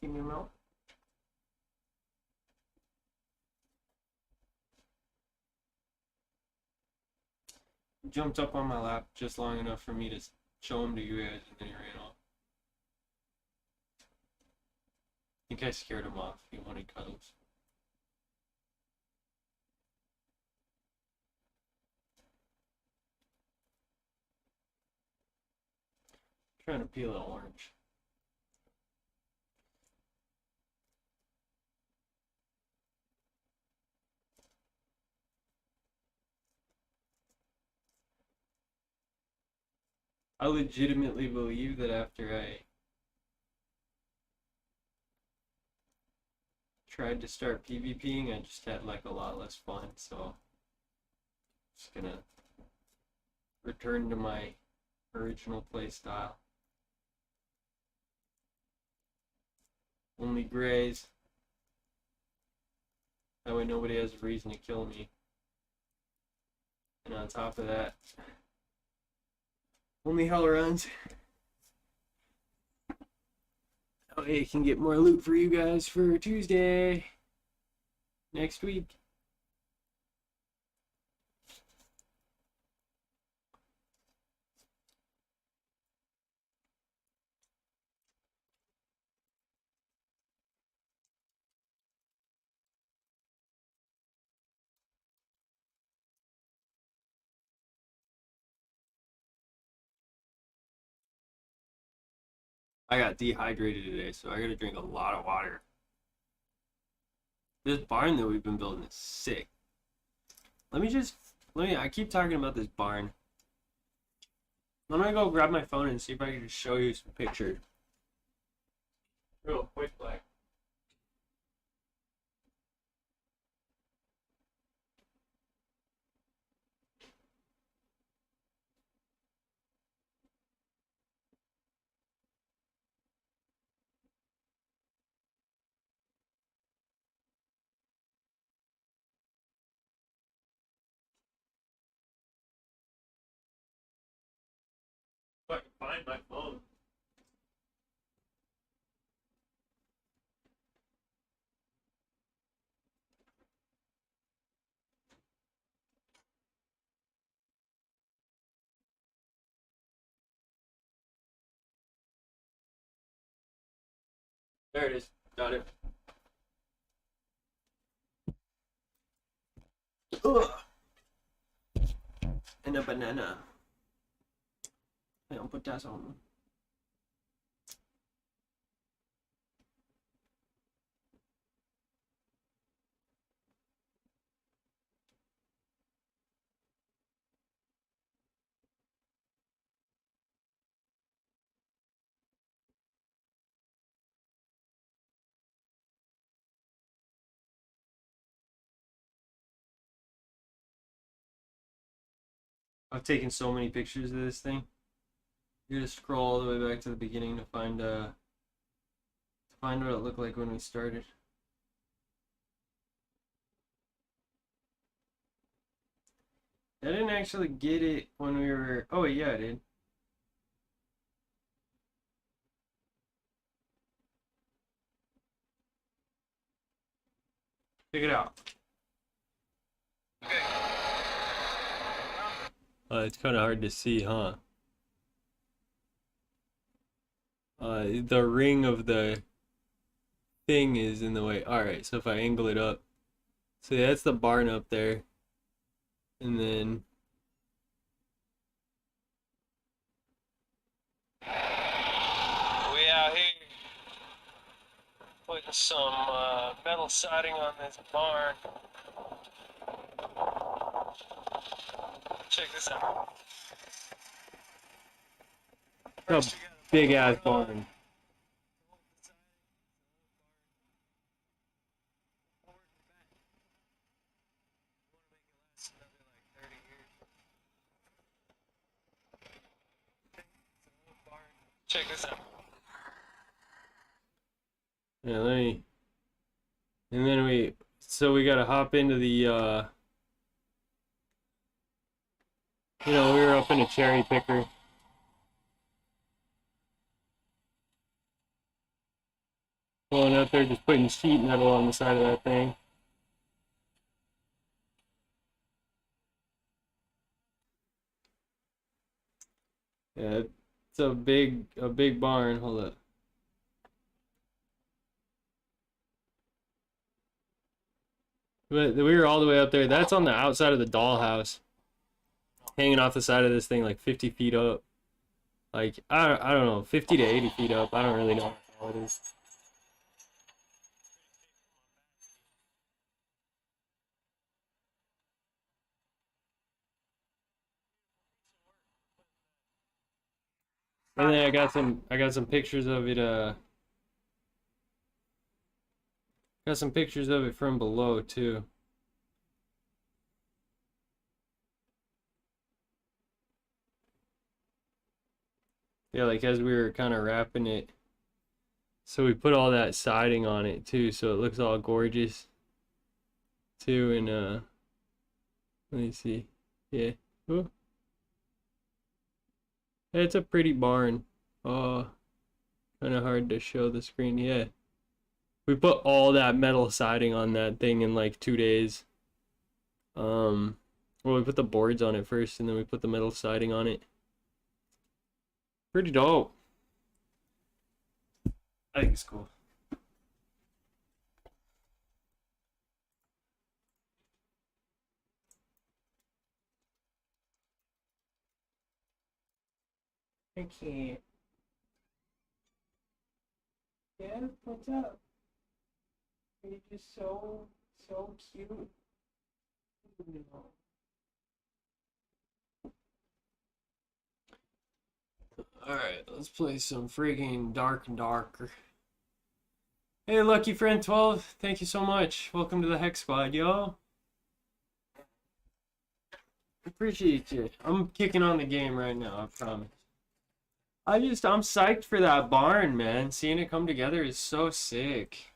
in your mouth. Jumped up on my lap just long enough for me to show him to you guys, and then he ran off. I think I scared him off. He wanted cuddles. Trying to peel an orange. I legitimately believe that after I tried to start PvPing, I just had like a lot less fun, so I'm just gonna return to my original play style. Only grays. That way nobody has a reason to kill me. And on top of that, only hell runs. That way I can get more loot for you guys for Tuesday next week. I got dehydrated today, so I gotta drink a lot of water. This barn that we've been building is sick. I keep talking about this barn. I'm gonna go grab my phone and see if I can just show you some pictures. Real quick, like. If I can find my phone. There it is. Got it. Ugh. And a banana. I'll put that on. I've taken so many pictures of this thing. You're gonna scroll all the way back to the beginning to find what it looked like when we started. I didn't actually get it when we were. Oh yeah, I did. Check it out. It's kind of hard to see, huh? The ring of the thing is in the way. Alright, so if I angle it up. So that's the barn up there. And then we out here putting some metal siding on this barn. Check this out. A big ass barn. Check this out. Yeah, and then we gotta hop into the, we were up in a cherry picker. Well, out there just putting sheet metal on the side of that thing. Yeah, it's a big barn. Hold up. But we were all the way up there. That's on the outside of the dollhouse, hanging off the side of this thing like 50 feet up. Like I don't know, 50 to 80 feet up. I don't really know how tall it is. And then I got some pictures of it. Got some pictures of it from below too. Yeah, like as we were kind of wrapping it. So we put all that siding on it too, so it looks all gorgeous too. And let me see. Yeah. Ooh. It's a pretty barn. Oh, kind of hard to show the screen. Yeah. We put all that metal siding on that thing in like 2 days. Well, we put the boards on it first, and then we put the metal siding on it. Pretty dope. I think it's cool. I can't. Yeah, what's up? You're just so cute. Alright, let's play some friggin' Dark and Darker. Hey, Lucky Friend 12, thank you so much. Welcome to the Hex Squad, yo. Appreciate you. I'm kicking on the game right now, I promise. I'm psyched for that barn, man. Seeing it come together is so sick.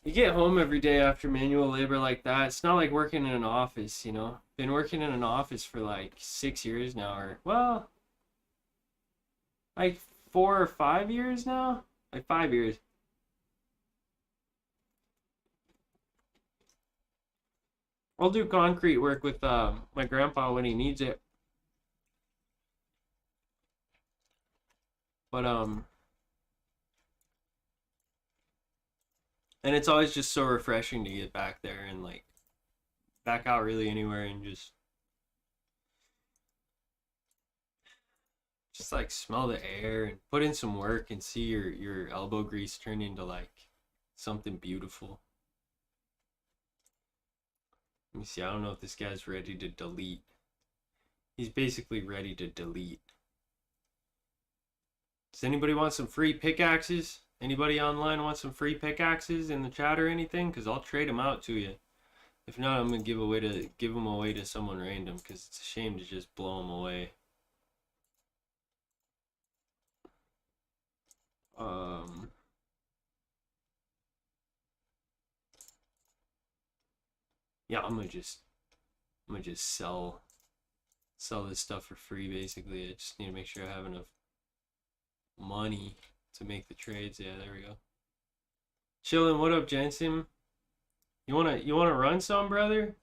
You get home every day after manual labor like that. It's not like working in an office, you know. Been working in an office for like 6 years now, or well, like 4 or 5 years now. Like 5 years. I'll do concrete work with my grandpa when he needs it. But and it's always just so refreshing to get back there and like back out really anywhere and just like smell the air and put in some work and see your elbow grease turn into like something beautiful. Let me see. I don't know if this guy's ready to delete. He's basically ready to delete. Does anybody want some free pickaxes? Anybody online want some free pickaxes in the chat or anything? Because I'll trade them out to you. If not, I'm gonna give them away to someone random because it's a shame to just blow them away. Yeah, I'm gonna just sell this stuff for free basically. I just need to make sure I have enough money to make the trades. Yeah, there we go. Chillin', what up, Jensen? You wanna run some, brother?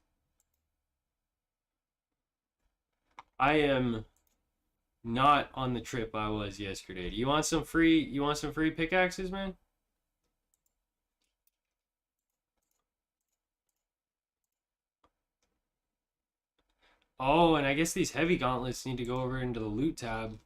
I am not on the trip I was yesterday. Do you want some free pickaxes, man? Oh, and I guess these heavy gauntlets need to go over into the loot tab.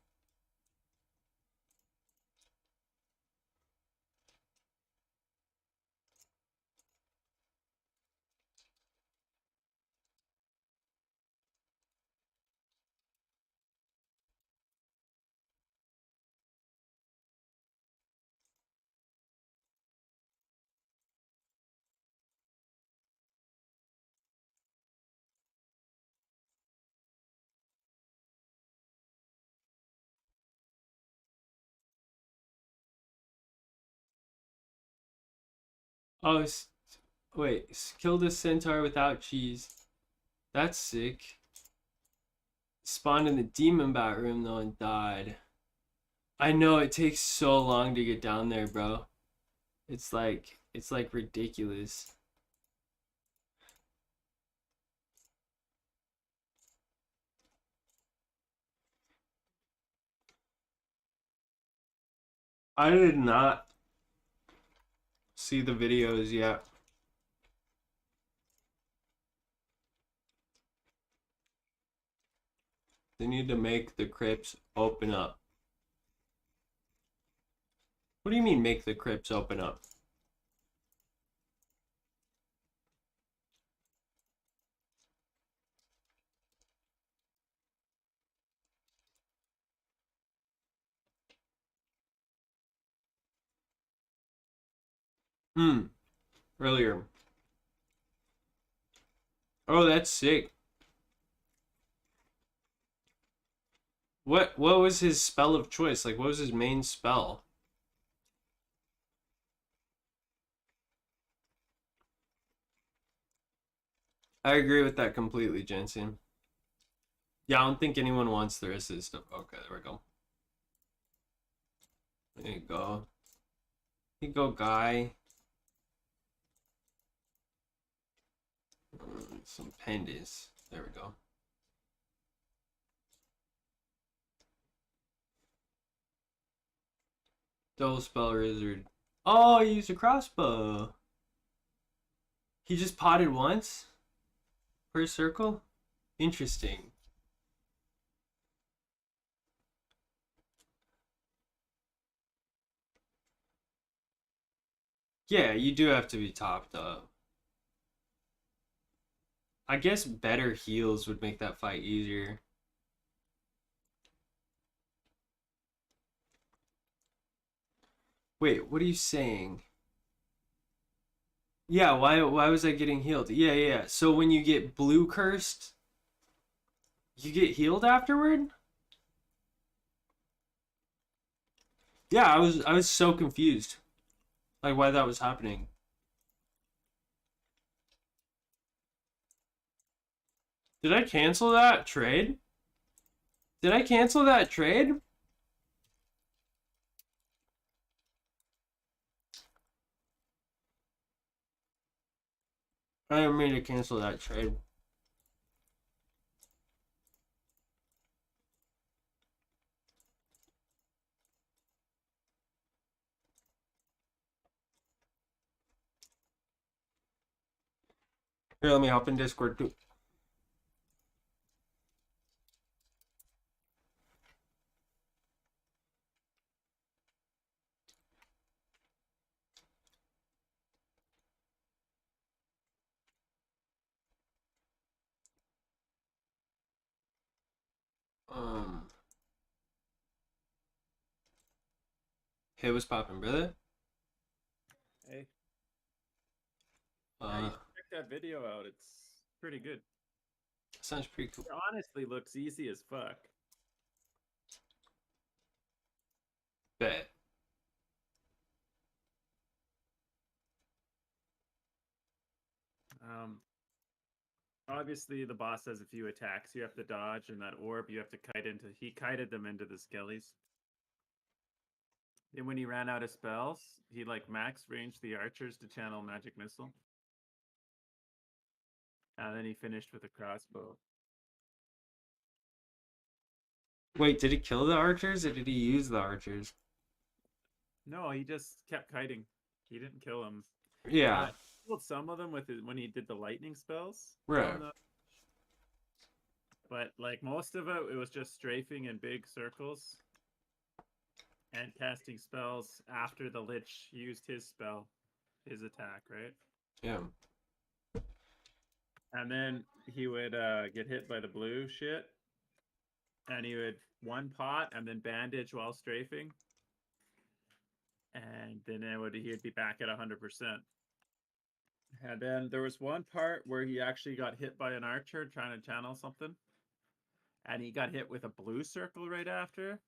Oh, wait, killed a centaur without cheese. That's sick. Spawned in the demon bat room though and died. I know it takes so long to get down there, bro. It's like ridiculous. I did not see the videos yet. They need to make the crypts open up. What do you mean make the crypts open up? Hmm. Earlier. Oh, that's sick. What was his spell of choice? Like what was his main spell? I agree with that completely, Jensen. Yeah, I don't think anyone wants the rest of this stuff. Okay, there we go. There you go. There you go, guy. Some pandas. There we go. Double spell wizard. Oh, he used a crossbow. He just potted once per circle? Interesting. Yeah, you do have to be topped up. I guess better heals would make that fight easier. Wait, what are you saying? Yeah, why was I getting healed? Yeah, yeah, yeah. So when you get blue cursed, you get healed afterward? Yeah, I was so confused. Like why that was happening. Did I cancel that trade? Did I cancel that trade? I didn't mean to cancel that trade. Here, let me hop in Discord too. Um, hey, what's poppin', brother? Hey, yeah, you Uh, should check that video out. It's pretty good. sounds pretty cool. It honestly looks easy as fuck. Bet. Um, Obviously the boss has a few attacks you have to dodge, and that orb you have to kite into. He kited them into the skellies. And when he ran out of spells, he like max ranged the archers to channel magic missile, and then he finished with a crossbow. Wait, did he kill the archers or did he use the archers? No, he just kept kiting. He didn't kill them. Yeah, He killed some of them with when he did the lightning spells right. on the. But like most of it, it was just strafing in big circles and casting spells after the Lich used his spell, his attack, right? Yeah. And then he would get hit by the blue shit, and he would one pot and then bandage while strafing, and then he'd be back at 100%. And then there was one part where he actually got hit by an archer trying to channel something, and he got hit with a blue circle right after.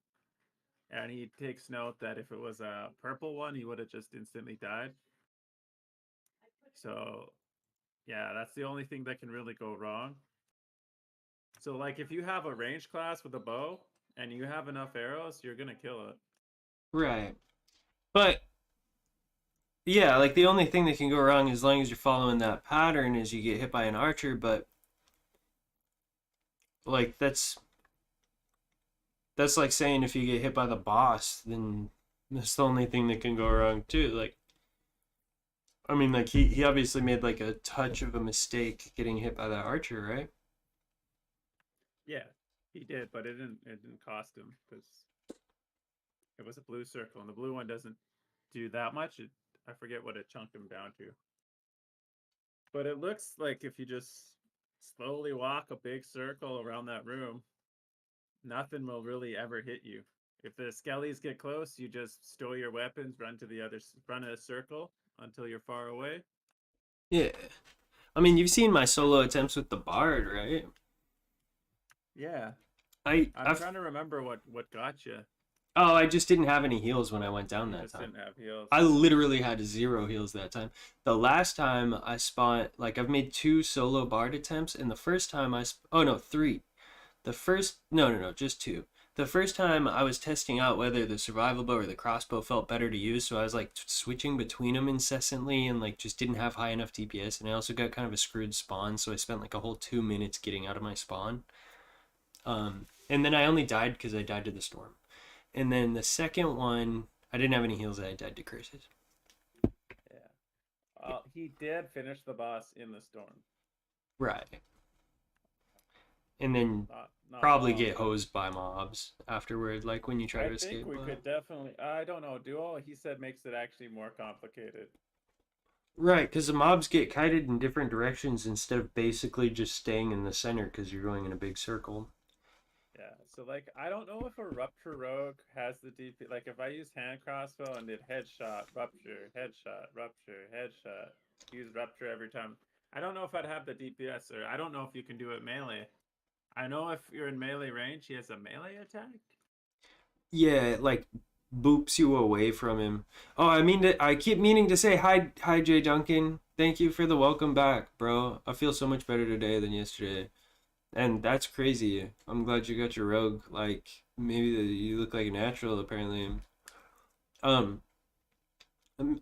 And he takes note that if it was a purple one, he would have just instantly died. So yeah, that's the only thing that can really go wrong. So like if you have a range class with a bow and you have enough arrows, you're gonna kill it. Right. But yeah, like the only thing that can go wrong as long as you're following that pattern is you get hit by an archer, but like that's like saying if you get hit by the boss, then that's the only thing that can go wrong too. Like I mean like he obviously made like a touch of a mistake getting hit by that archer, right? Yeah, he did, but it didn't cost him because it was a blue circle, and the blue one doesn't do that much. I forget what it chunked him down to, but it looks like if you just slowly walk a big circle around that room, nothing will really ever hit you. If the skellies get close, you just stow your weapons, run to the other run a circle until you're far away. Yeah. I mean, you've seen my solo attempts with the bard, right? Yeah, I I'm I've trying to remember what got you. Oh, I just didn't have any heals when I went down You that just time. didn't have heals. I literally had 0 heals that time. The last time I spawned, like I've made 2 solo bard attempts, and the first time oh no, 3. The first, no, just 2. The first time I was testing out whether the survival bow or the crossbow felt better to use, so I was like switching between them incessantly and like just didn't have high enough DPS, and I also got kind of a screwed spawn, so I spent like a whole 2 minutes getting out of my spawn. And then I only died because I died to the storm. And then the second one, I didn't have any heals. I died to curses. Yeah. He did finish the boss in the storm. Right. And then Not probably long, get but hosed by mobs afterward, like when you try I to think escape. we could definitely. I don't know. Duo, he said, makes it actually more complicated. Right, because the mobs get kited in different directions instead of basically just staying in the center because you're going in a big circle. Yeah. So like, I don't know if a rupture rogue has the DP. Like, if I use hand crossbow and did headshot, rupture, headshot, use rupture every time. I don't know if I'd have the DPS, or I don't know if you can do it melee. I know if you're in melee range, he has a melee attack. Yeah, it, like boops you away from him. Oh, I keep meaning to say hi, Jay Duncan. Thank you for the welcome back, bro. I feel so much better today than yesterday. And that's crazy. I'm glad you got your rogue. Like maybe you look like a natural apparently. Um,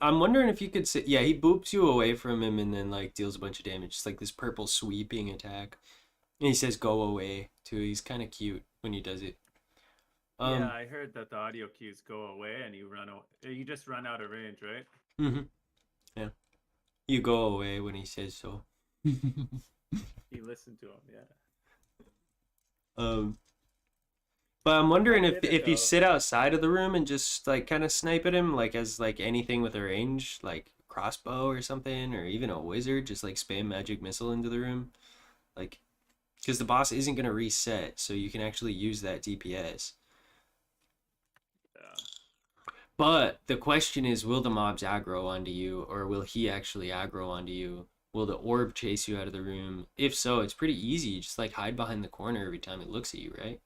I'm wondering if you could say yeah, he boops you away from him and then like deals a bunch of damage. It's like this purple sweeping attack. And he says go away too. He's kind of cute when he does it. Yeah, Um, I heard that the audio cues go away and you run. You just run out of range, right? mhm, yeah, you go away when he says so. You listen to him, yeah. um, but I'm I wondering if did it you though. sit outside of the room and just like kind of snipe at him, like as like anything with a range, like crossbow or something, or even a wizard, just like spam magic missile into the room, like because the boss isn't gonna reset, so you can actually use that DPS. Yeah. But the question is, will the mobs aggro onto you, or will he actually aggro onto you? Will the orb chase you out of the room? If so, it's pretty easy. You just like hide behind the corner every time it looks at you, right?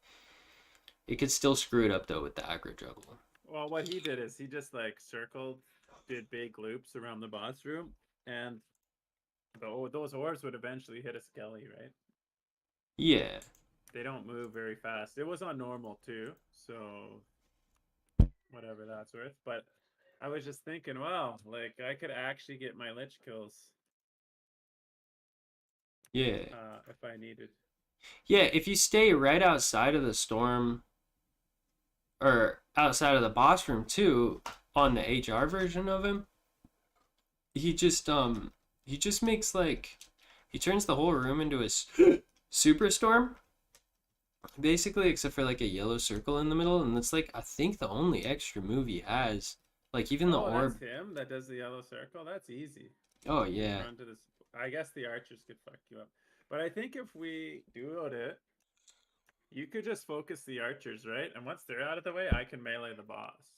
It could still screw it up though with the aggro juggle. Well, what he did is he just like circled, did big loops around the boss room, and those orbs would eventually hit a skelly, right? Yeah, They don't move very fast. It was on normal too, so whatever that's worth. But I was just thinking, wow, like I could actually get my lich kills yeah, if I needed. yeah. If you stay right outside of the storm or outside of the boss room too, on the HR version of him, he just he just makes like he turns the whole room into a super storm basically, except for like a yellow circle in the middle, and that's like I think the only extra move he has. Like even the Oh, that's orb. him that does the yellow circle. That's easy. Oh You just yeah, run to this. I guess the archers could fuck you up, but I think if we duoed it, you could just focus the archers, right? And once they're out of the way, I can melee the boss.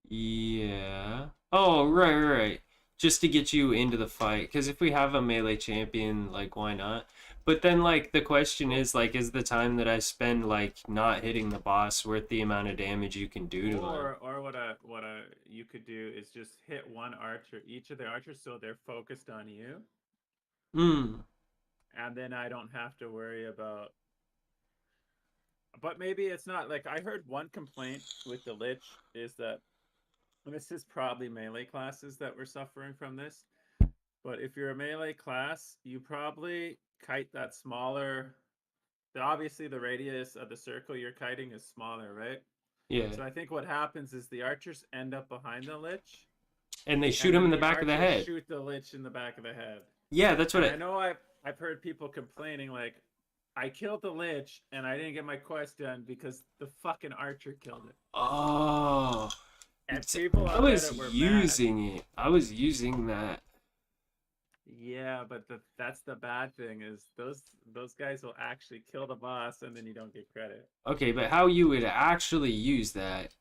yeah. Oh right. Just to get you into the fight, because if we have a melee champion, like why not? But then like the question is like, is the time that I spend like not hitting the boss worth the amount of damage you can do to him? Or what you could do is just hit one archer, each of the archers, so they're focused on you, Hmm. and then I don't have to worry about But maybe it's not. Like, I heard one complaint with the Lich is that, and this is probably melee classes that were suffering from this, but if you're a melee class, you probably kite that smaller. Obviously, the radius of the circle you're kiting is smaller, right? Yeah. So I think what happens is the archers end up behind the Lich, And they shoot and him then in the the back of the archers head. shoot the Lich in the back of the head. Yeah, that's what And I it. know I've heard people complaining like, I killed the Lich and I didn't get my quest done because the fucking archer killed it. Oh. And people I on was Reddit were mad. using it. I was using that. Yeah, but that's the bad thing is those guys will actually kill the boss and then you don't get credit. Okay, but how you would actually use that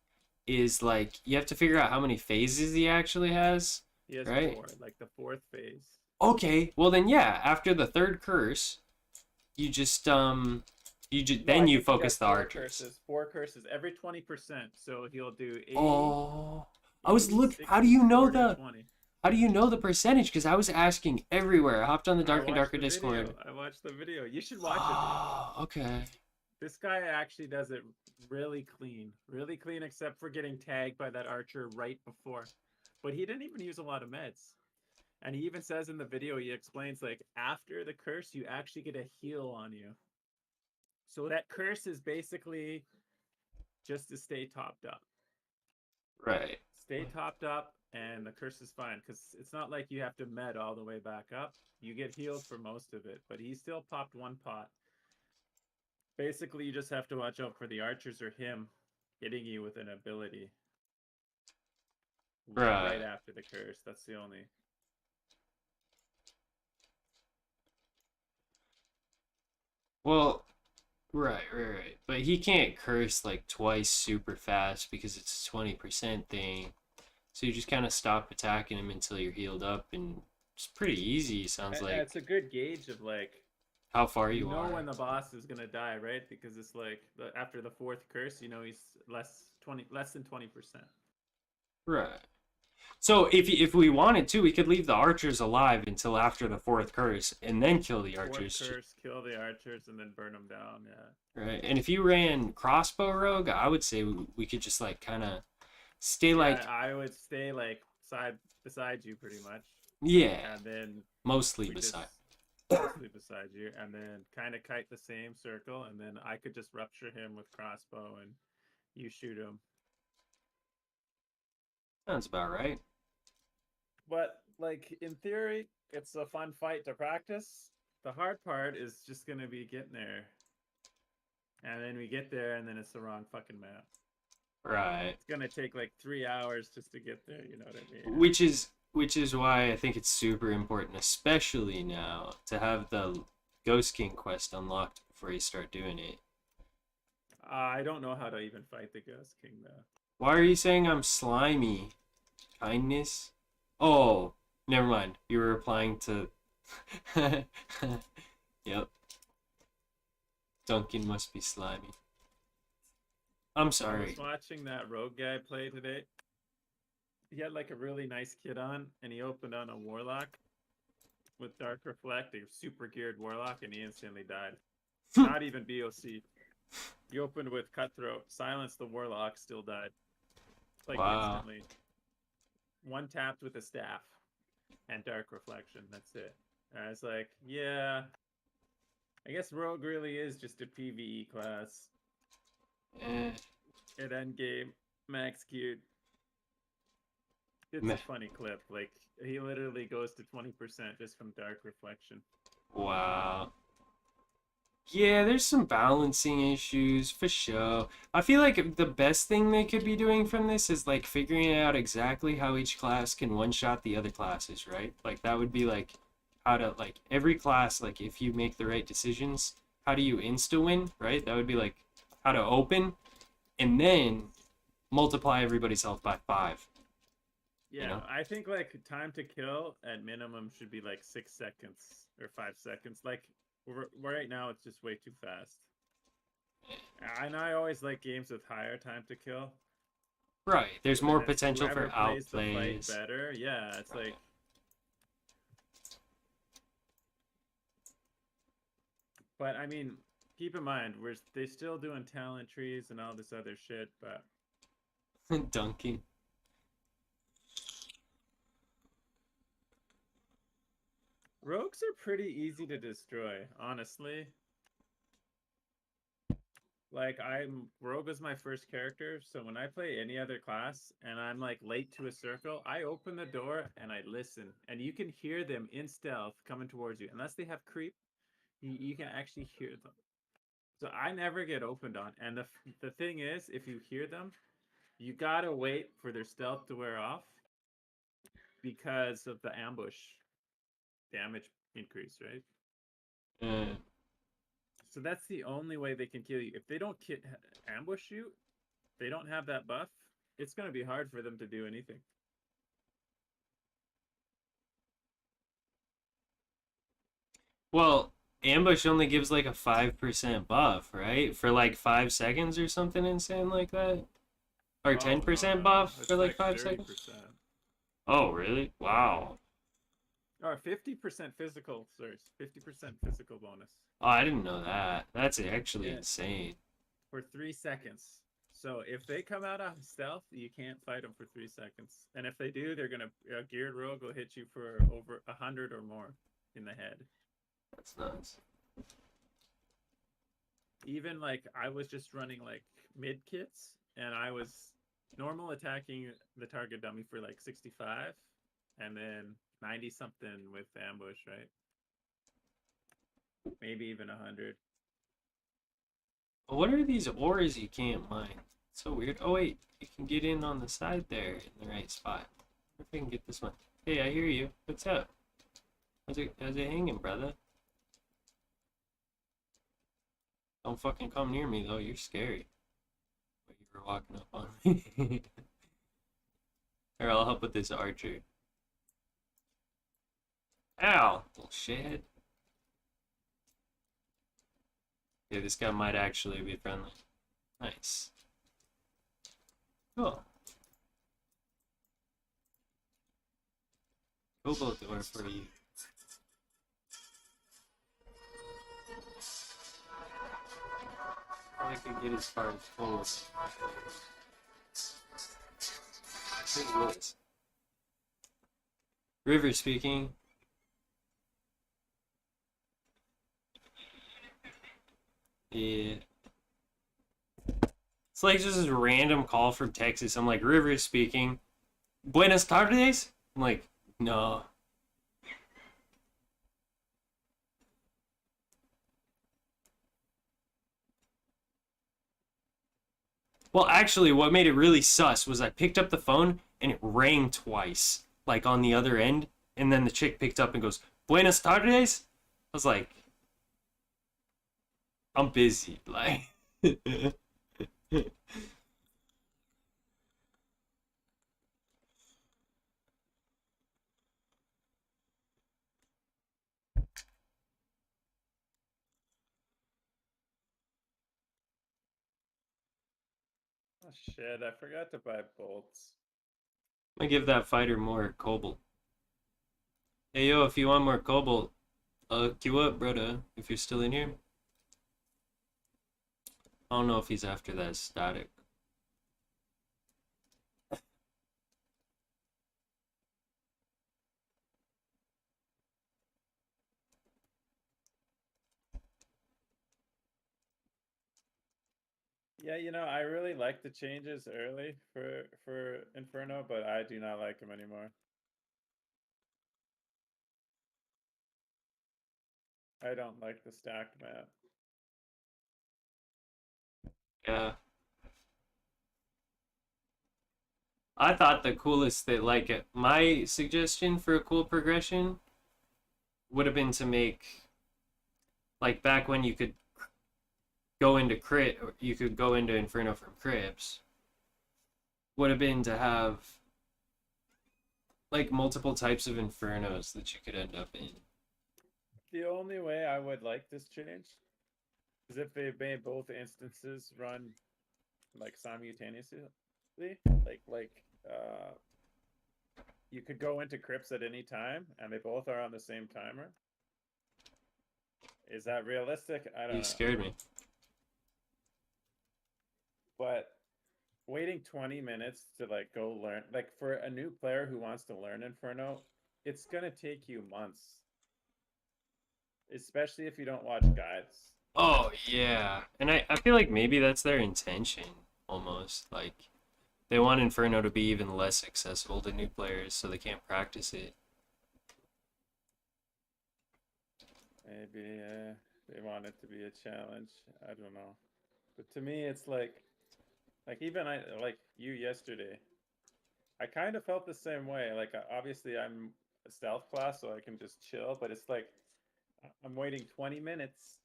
is like you have to figure out how many phases he actually has, He has right? 4, like the 4th phase. Okay, well then yeah, after the third curse, you just No, then I you think he focus has the 4 archers. curses. 4 curses every 20%. So he'll do 80, Oh, I was 80, look. How do 60, you know 40, the? 20. How do you know the percentage? Because I was asking everywhere. I hopped on the I Dark and watched Darker the Discord. video. I watched the video. You should watch it, dude. Oh, okay. This guy actually does it really clean, except for getting tagged by that archer right before. But he didn't even use a lot of meds. And he even says in the video, he explains like after the curse, you actually get a heal on you. So that curse is basically just to stay topped up. Right. Stay topped up, and the curse is fine because it's not like you have to med all the way back up. You get healed for most of it, but he still popped 1 pot. Basically, you just have to watch out for the archers or him hitting you with an ability right Right. after the curse. That's the only. Well, right. But he can't curse like twice super fast because it's a 20% thing. So you just kind of stop attacking him until you're healed up, and it's pretty easy. Sounds like It's a good gauge of like how far you you know are. when the boss is gonna die, right? Because it's like after the 4th curse, you know he's less than 20%. Right. So if we wanted to, we could leave the archers alive until after the fourth curse, and then kill the 4th archers. curse, kill the archers, and then burn them down. Yeah. Right. And if you ran crossbow rogue, I would say we could just like kind of stay Yeah, like I would stay like beside you pretty much, yeah, and then mostly we beside. just mostly beside you, and then kind of kite the same circle, and then I could just rupture him with crossbow, and you shoot him. Sounds about right. But like in theory, it's a fun fight to practice. The hard part is just gonna be getting there, and then we get there, and then it's the wrong fucking map. Right. It's gonna take like 3 hours just to get there. You know what I mean? Which is why I think it's super important, especially now, to have the Ghost King quest unlocked before you start doing it. I don't know how to even fight the Ghost King though. Why are you saying I'm slimy? Kindness? Oh, never mind. You were replying to. Yep. Duncan must be slimy. I'm I sorry. was watching that rogue guy play today. He had like a really nice kit on, and he opened on a warlock with Dark Reflect, a super geared warlock, and he instantly died. Not even BOC. He opened with Cutthroat, silenced the warlock, still died. Like Wow. instantly. One tapped with a staff and Dark Reflection. That's it. And I was like, yeah, I guess Rogue really is just a PvE class. Eh, At endgame, max queued. It's Meh. a funny clip. Like, he literally goes to 20% just from Dark Reflection. wow. Yeah, there's some balancing issues for sure. I feel like the best thing they could be doing from this is like figuring out exactly how each class can one-shot the other classes, right? Like that would be like how to like every class, like if you make the right decisions, how do you insta win, right? That would be like how to open and then multiply everybody's health by 5. Yeah, You know? I think like time to kill at minimum should be like 6 seconds or 5 seconds. Like right now, it's just way too fast. And I always like games with higher time to kill. Right. There's more And it's potential for whoever plays the fight outplays. better. Yeah, it's like. But I mean, keep in mind, they still doing talent trees and all this other shit, but Dunking. rogues are pretty easy to destroy, honestly. Like rogue is my first character, so when I play any other class and I'm like late to a circle, I open the door and I listen, and you can hear them in stealth coming towards you. Unless they have creep, you can actually hear them. So I never get opened on. And the thing is, if you hear them, you gotta wait for their stealth to wear off because of the ambush damage increase, right? Uh, So that's the only way they can kill you. If they don't ambush you, they don't have that buff, it's going to be hard for them to do anything. well, ambush only gives like a 5% buff, right? For like 5 seconds or something insane like that? Or Oh, 10% no. buff It's for like like 5 seconds? 30%. Oh, really? Wow. Or 50% physical, sorry. 50% physical bonus. Oh, I didn't know that. That's actually Yeah. insane. For 3 seconds. So if they come out of stealth, you can't fight them for 3 seconds. And if they do, they're going to, geared rogue will hit you for over 100 or more in the head. That's nuts. Even like I was just running like mid kits and I was normal attacking the target dummy for like 65 and then 90 something with ambush, right? Maybe even 100. What are these ores you can't mine? It's so weird. Oh wait, you can get in on the side there in the right spot. If I can get this one. Hey, I hear you. What's up? How's it hanging, brother? Don't fucking come near me though. You're scary. But you were walking up on me. Here, I'll help with this archer. Ow! Little shithead. Yeah, this guy might actually be friendly. Nice. Cool. Cobalt door for you. I could get as far as full. Who's this? River speaking. Yeah. It's like just this random call from Texas. I'm like, River speaking. Buenas tardes? I'm like, no. Well, actually, what made it really sus was I picked up the phone and it rang twice, like on the other end. And then the chick picked up and goes, Buenas tardes? I was like, I'm busy. Like, Oh shit, I forgot to buy bolts. I give that fighter more cobalt. Hey yo, if you want more cobalt, queue up, brother. If you're still in here. I don't know if he's after that static. Yeah, I really like the changes early for Inferno, but I do not like them anymore. I don't like the stacked map. Yeah. I thought the coolest that like my suggestion for a cool progression would have been to make like back when you could go into crit or you could go into Inferno from crypts would have been to have like multiple types of Infernos that you could end up in. The only way I would like this change is if they made both instances run like simultaneously. Like you could go into crypts at any time and they both are on the same timer. Is that realistic? I don't You know. scared me. But waiting 20 minutes to like go learn, like for a new player who wants to learn Inferno, it's gonna take you months, especially if you don't watch guides. Oh yeah, and I feel like maybe that's their intention almost. Like they want Inferno to be even less accessible to new players, so they can't practice it. Maybe they want it to be a challenge. I don't know. But to me, it's like even I like you yesterday. I kind of felt the same way. Like obviously I'm a stealth class, so I can just chill. But it's like I'm waiting 20 minutes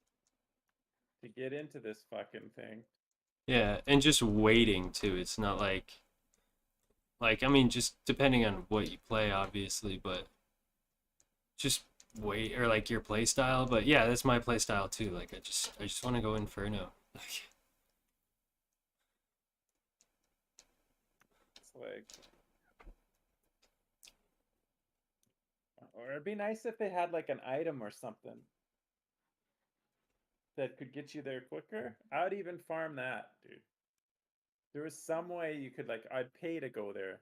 to get into this fucking thing. Yeah, and just waiting too. It's not like I mean, just depending on what you play, obviously, but just wait or like your play style. But yeah, that's my play style too. Like I just want to go Inferno. It's like, or it'd be nice if they had like an item or something that could get you there quicker. I would even farm that, dude. There was some way you could like, I'd pay to go there.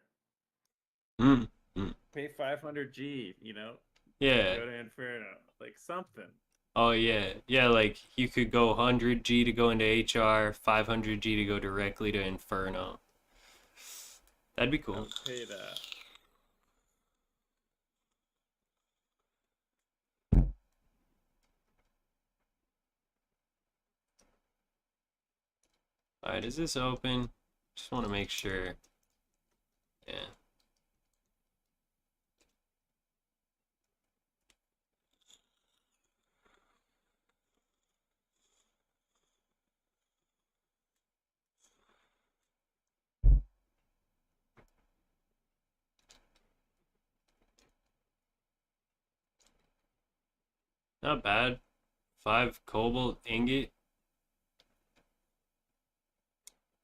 Mm, mm. Pay 500 G, to Yeah. go to Inferno, like something. Oh yeah. Yeah, like you could go 100 G to go into HR, 500 G to go directly to Inferno. That'd be I cool. would pay that. All right, is this open? Just want to make sure. Yeah. Not bad. 5 cobalt ingot.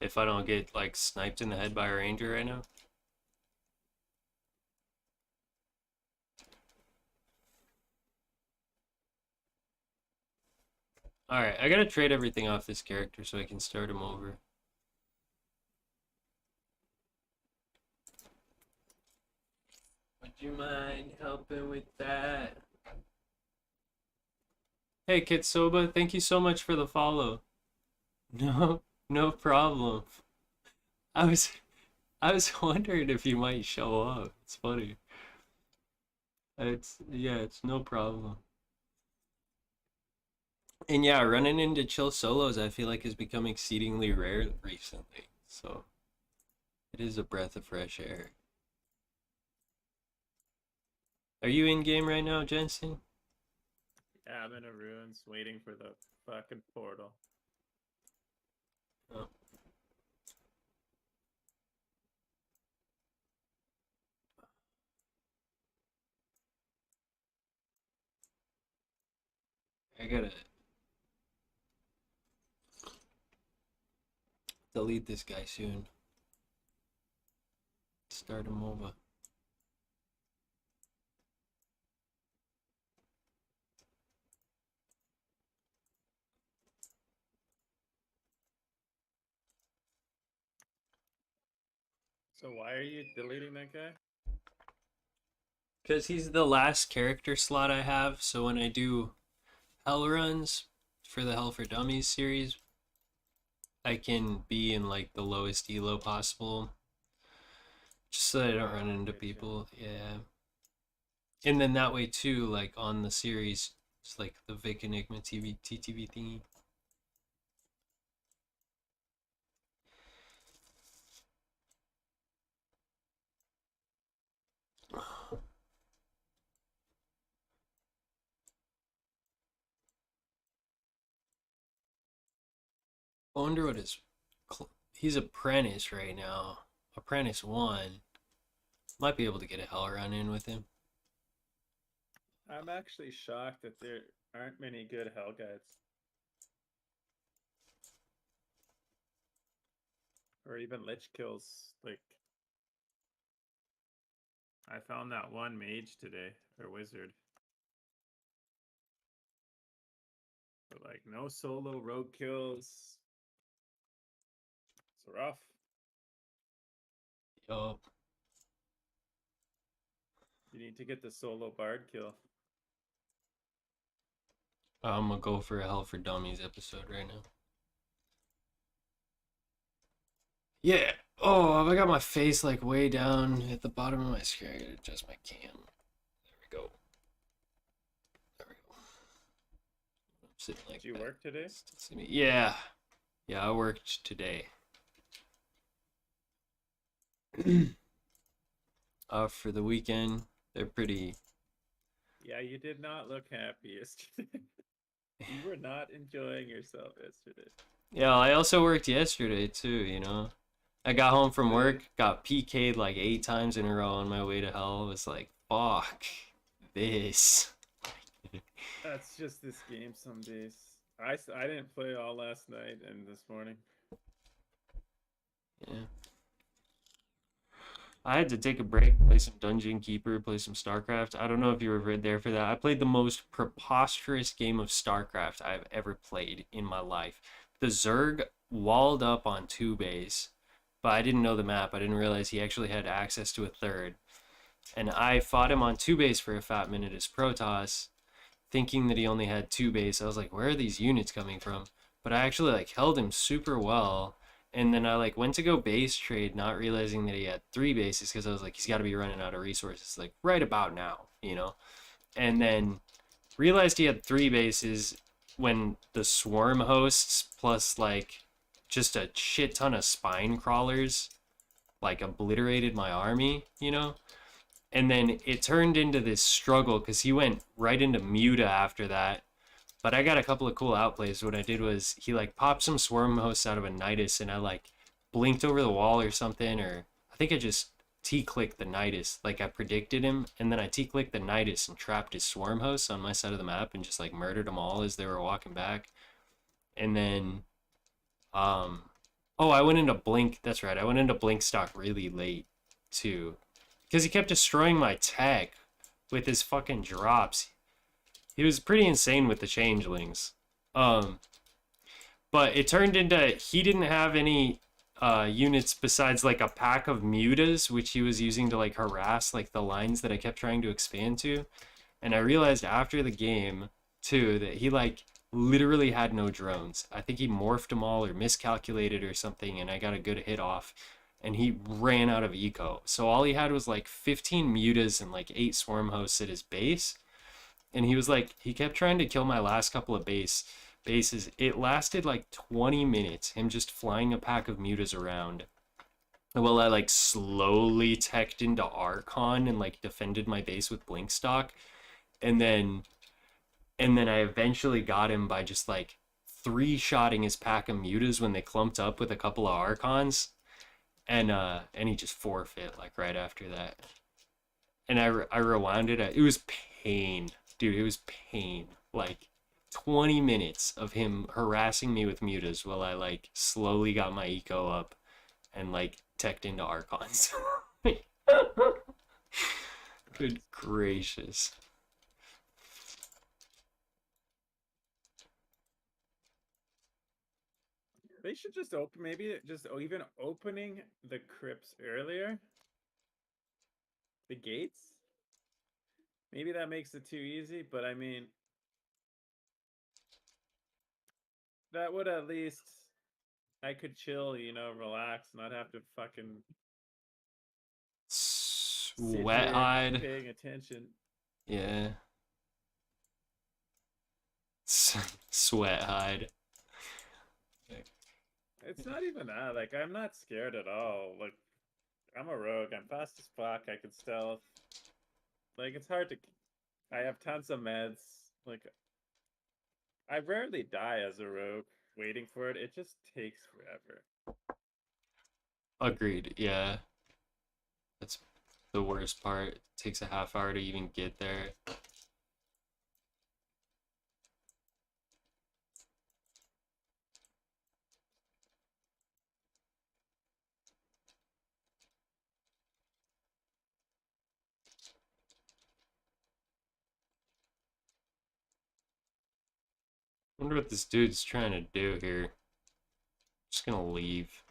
If I don't get like sniped in the head by a ranger right now. Alright, I gotta trade everything off this character so I can start him over. Would you mind helping with that? Hey Kitsoba, thank you so much for the follow. No, no problem. I was I was wondering if you might show up. It's funny. It's no problem. And yeah, running into chill solos I feel like has become exceedingly rare recently. So it is a breath of fresh air. Are you in game right now, Jensen? Yeah, I'm in a ruins waiting for the fucking portal. Oh. I gotta delete this guy soon. Start a MOBA. So why are you deleting that guy? Because he's the last character slot I have, so when I do hell runs for the Hell for Dummies series, I can be in like the lowest elo possible. Just so that I don't run into Gotcha. people. Yeah. And then that way too, like on the series, it's like the Vic Enigma TTV thingy. I wonder what his. He's apprentice right now. Apprentice 1. Might be able to get a hell run in with him. I'm actually shocked that there aren't many good hell guides. Or even lich kills. Like, I found that one mage today, or wizard. But like no solo rogue kills. It's rough. Yup. You need to get the solo bard kill. I'm gonna go for a Hell for Dummies episode right now. Yeah. Oh, I got my face like way down at the bottom of my screen. I gotta adjust my cam. There we go. There we go. I'm sitting like Did you that. work today? Still see me. Yeah. Yeah, I worked today. For the weekend, they're pretty. Yeah, you did not look happy yesterday. You were not enjoying yourself yesterday. Yeah, I also worked yesterday too, you know. I got home from Really? work, got PK'd like 8 times in a row on my way to hell. It was like, fuck this. That's just this game some days. I didn't play all last night and this morning. Yeah. I had to take a break, play some Dungeon Keeper, play some StarCraft. I don't know if you were there for that. I played the most preposterous game of StarCraft I've ever played in my life. The Zerg walled up on 2 base, but I didn't know the map. I didn't realize he actually had access to a third. And I fought him on 2 base for a fat minute as Protoss, thinking that he only had 2 base. I was like, where are these units coming from? But I actually like held him super well. And then I like went to go base trade, not realizing that he had 3 bases because I was like, he's got to be running out of resources like right about now, you know? And then realized he had 3 bases when the swarm hosts plus like just a shit ton of spine crawlers like obliterated my army, you know? And then it turned into this struggle because he went right into Muta after that. But I got a couple of cool outplays. What I did was he like popped some swarm hosts out of a Nidus, and I like blinked over the wall or something, or I think I just T-clicked the Nidus, like I predicted him, and then I T-clicked the Nidus and trapped his swarm hosts on my side of the map and just like murdered them all as they were walking back. And then, oh, I went into blink. That's right, I went into blink stock really late too, because he kept destroying my tech with his fucking drops. He was pretty insane with the changelings. Um, but it turned into he didn't have any units besides like a pack of mutas, which he was using to like harass like the lines that I kept trying to expand to. And I realized after the game too that he like literally had no drones. I think he morphed them all or miscalculated or something, and I got a good hit off. And he ran out of eco. So all he had was like 15 mutas and like 8 swarm hosts at his base. And he was like, he kept trying to kill my last couple of bases. It lasted like 20 minutes, him just flying a pack of mutas around. Well, I like slowly teched into Archon and like defended my base with blink stock. And then I eventually got him by just like 3-shotting his pack of mutas when they clumped up with a couple of Archons. And he just forfeit like right after that. And I rewound it. It was pain. Dude, it was pain. Like 20 minutes of him harassing me with mutas while I like slowly got my eco up and like teched into Archons. Good gracious. They should just open, maybe just even opening the crypts earlier. The gates. Maybe that makes it too easy, but I mean, that would at least I could chill, you know, relax, not have to fucking sit Sweat here hide. paying attention. Yeah. Sweat hide. It's not even that. Like, I'm not scared at all. Like, I'm a rogue. I'm fast as fuck. I can stealth. Like, it's hard to. I have tons of meds. Like, I rarely die as a rogue. Waiting for it, it just takes forever. Agreed. Yeah. That's the worst part. It takes a half hour to even get there. Wonder what this dude's trying to do here. Just gonna leave.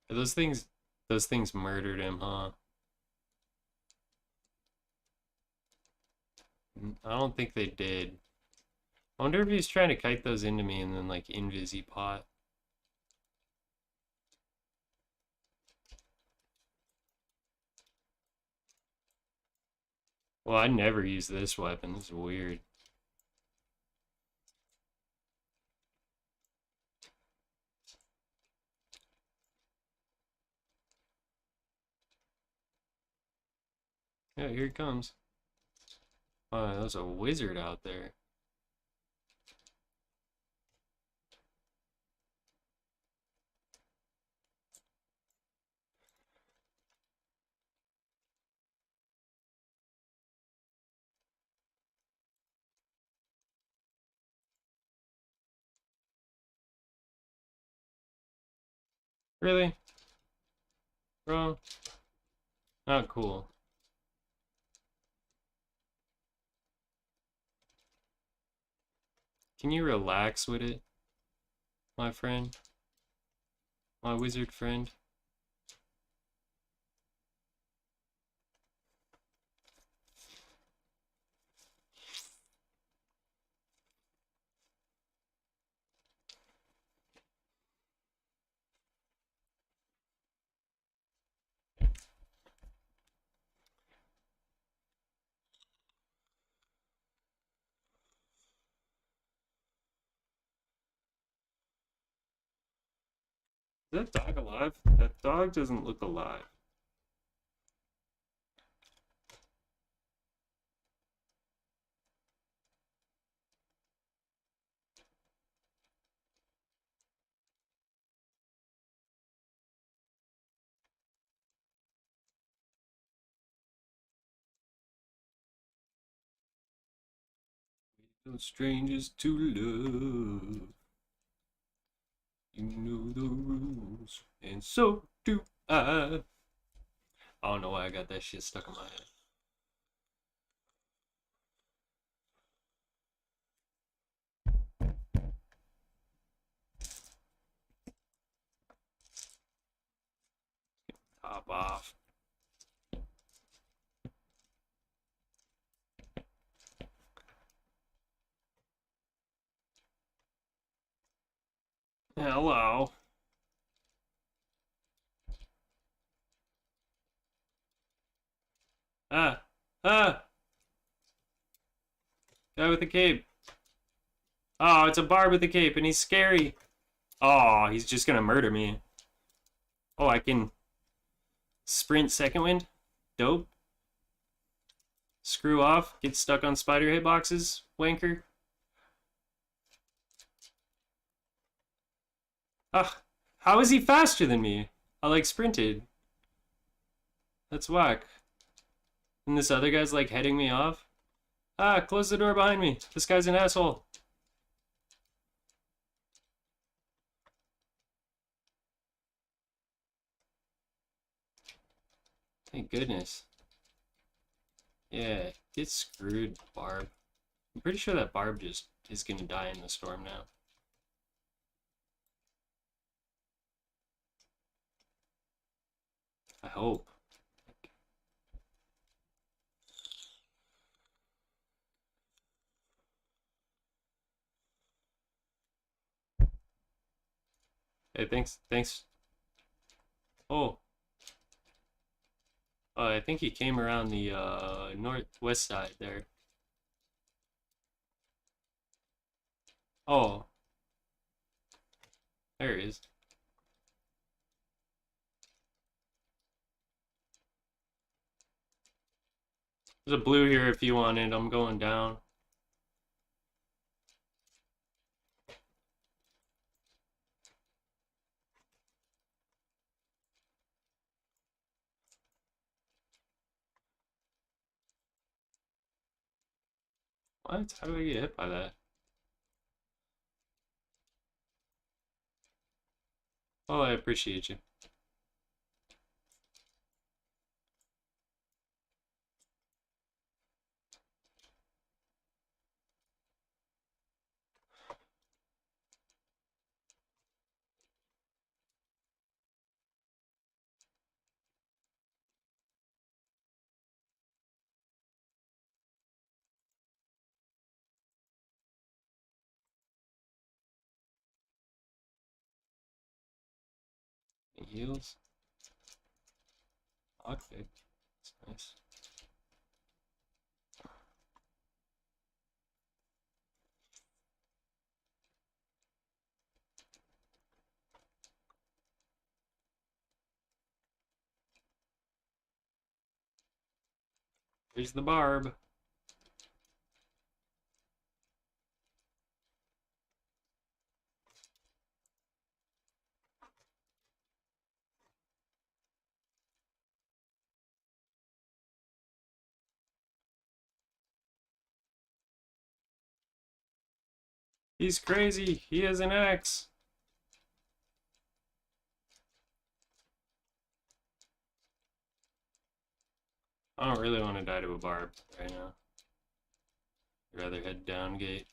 Those things murdered him, huh? I don't think they did. I wonder if he's trying to kite those into me and then like invisi pot. Well, I never use this weapon. This is weird. Yeah, here he comes. Oh, there's a wizard out there. Really? Bro? Not cool. Can you relax with it, my friend? My wizard friend? Is that dog alive? That dog doesn't look alive. No strangers to love. You know the rules, and so do I. I don't know why I got that shit stuck in my head. Top off. Hello. Ah. Ah. Guy with the cape. Oh, it's a bard with a cape, and he's scary. Oh, he's just gonna murder me. Oh, I can sprint second wind. Dope. Screw off. Get stuck on spider hitboxes. Wanker. Ah, how is he faster than me? I like sprinted. That's whack. And this other guy's like heading me off. Ah, close the door behind me. This guy's an asshole. Thank goodness. Yeah, get screwed, Barb. I'm pretty sure that Barb just is gonna die in the storm now. I hope. Hey, thanks. Oh, I think he came around the northwest side there. Oh, there he is. There's a blue here if you want it. I'm going down. What? How do I get hit by that? Oh, I appreciate you. Heals. Lockpick. That's nice. Here's the barb. He's crazy. He has an axe. I don't really want to die to a barb right now. I'd rather head down gate.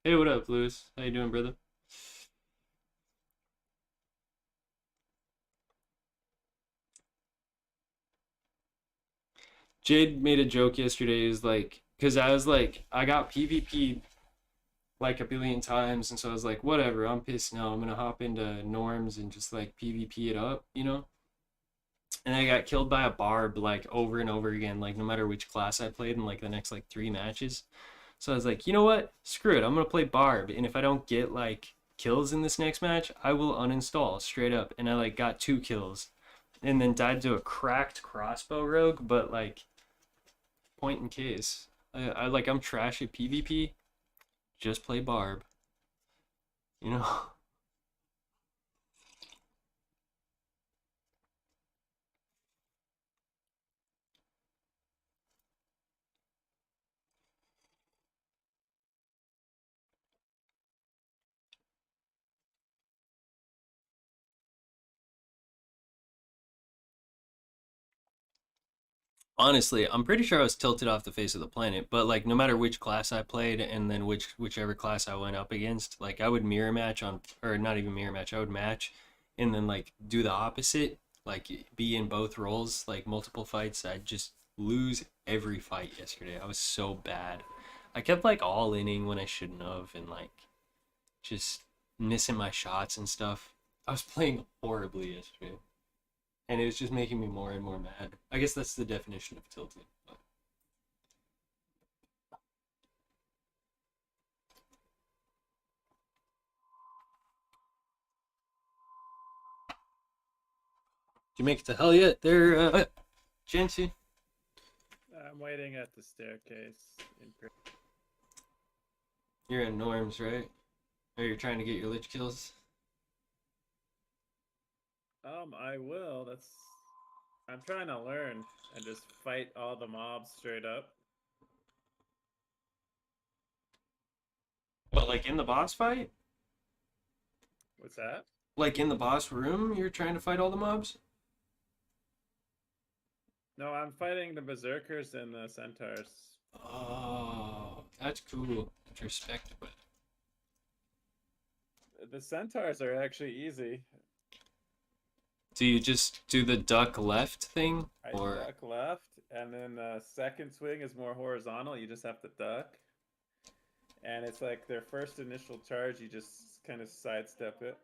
Hey, what up, Lewis? How you doing, brother? Jade made a joke yesterday. Is like, because I was like, I got PvP like a billion times, and so I was like, whatever, I'm pissed now. I'm gonna hop into norms and just like PvP it up, you know? And I got killed by a barb like over and over again, like no matter which class I played in like the next like 3 matches. So I was like, you know what? Screw it. I'm gonna play barb, and if I don't get like kills in this next match, I will uninstall straight up. And I like got 2 kills, and then died to a cracked crossbow rogue, but like point in case. I like I'm trash at PvP. Just play barb. You know. Honestly, I'm pretty sure I was tilted off the face of the planet, but like no matter which class I played and then whichever class I went up against, like I would mirror match on, or not even mirror match, I would match and then like do the opposite, like be in both roles, like multiple fights. I'd just lose every fight yesterday. I was so bad. I kept like all inning when I shouldn't have, and like just missing my shots and stuff. I was playing horribly yesterday, and it was just making me more and more mad. I guess that's the definition of tilting. But did you make it to hell yet, there, Jancy? I'm waiting at the staircase. You're in norms, right? Or you're trying to get your lich kills? I will. I'm trying to learn and just fight all the mobs straight up. But like in the boss fight? What's that? Like in the boss room, you're trying to fight all the mobs? No, I'm fighting the berserkers and the centaurs. Oh, that's cool. That's respectable. The centaurs are actually easy. Do you just do the duck left thing? I Or duck left, and then the second swing is more horizontal. You just have to duck. And it's like their first initial charge, you just kind of sidestep it.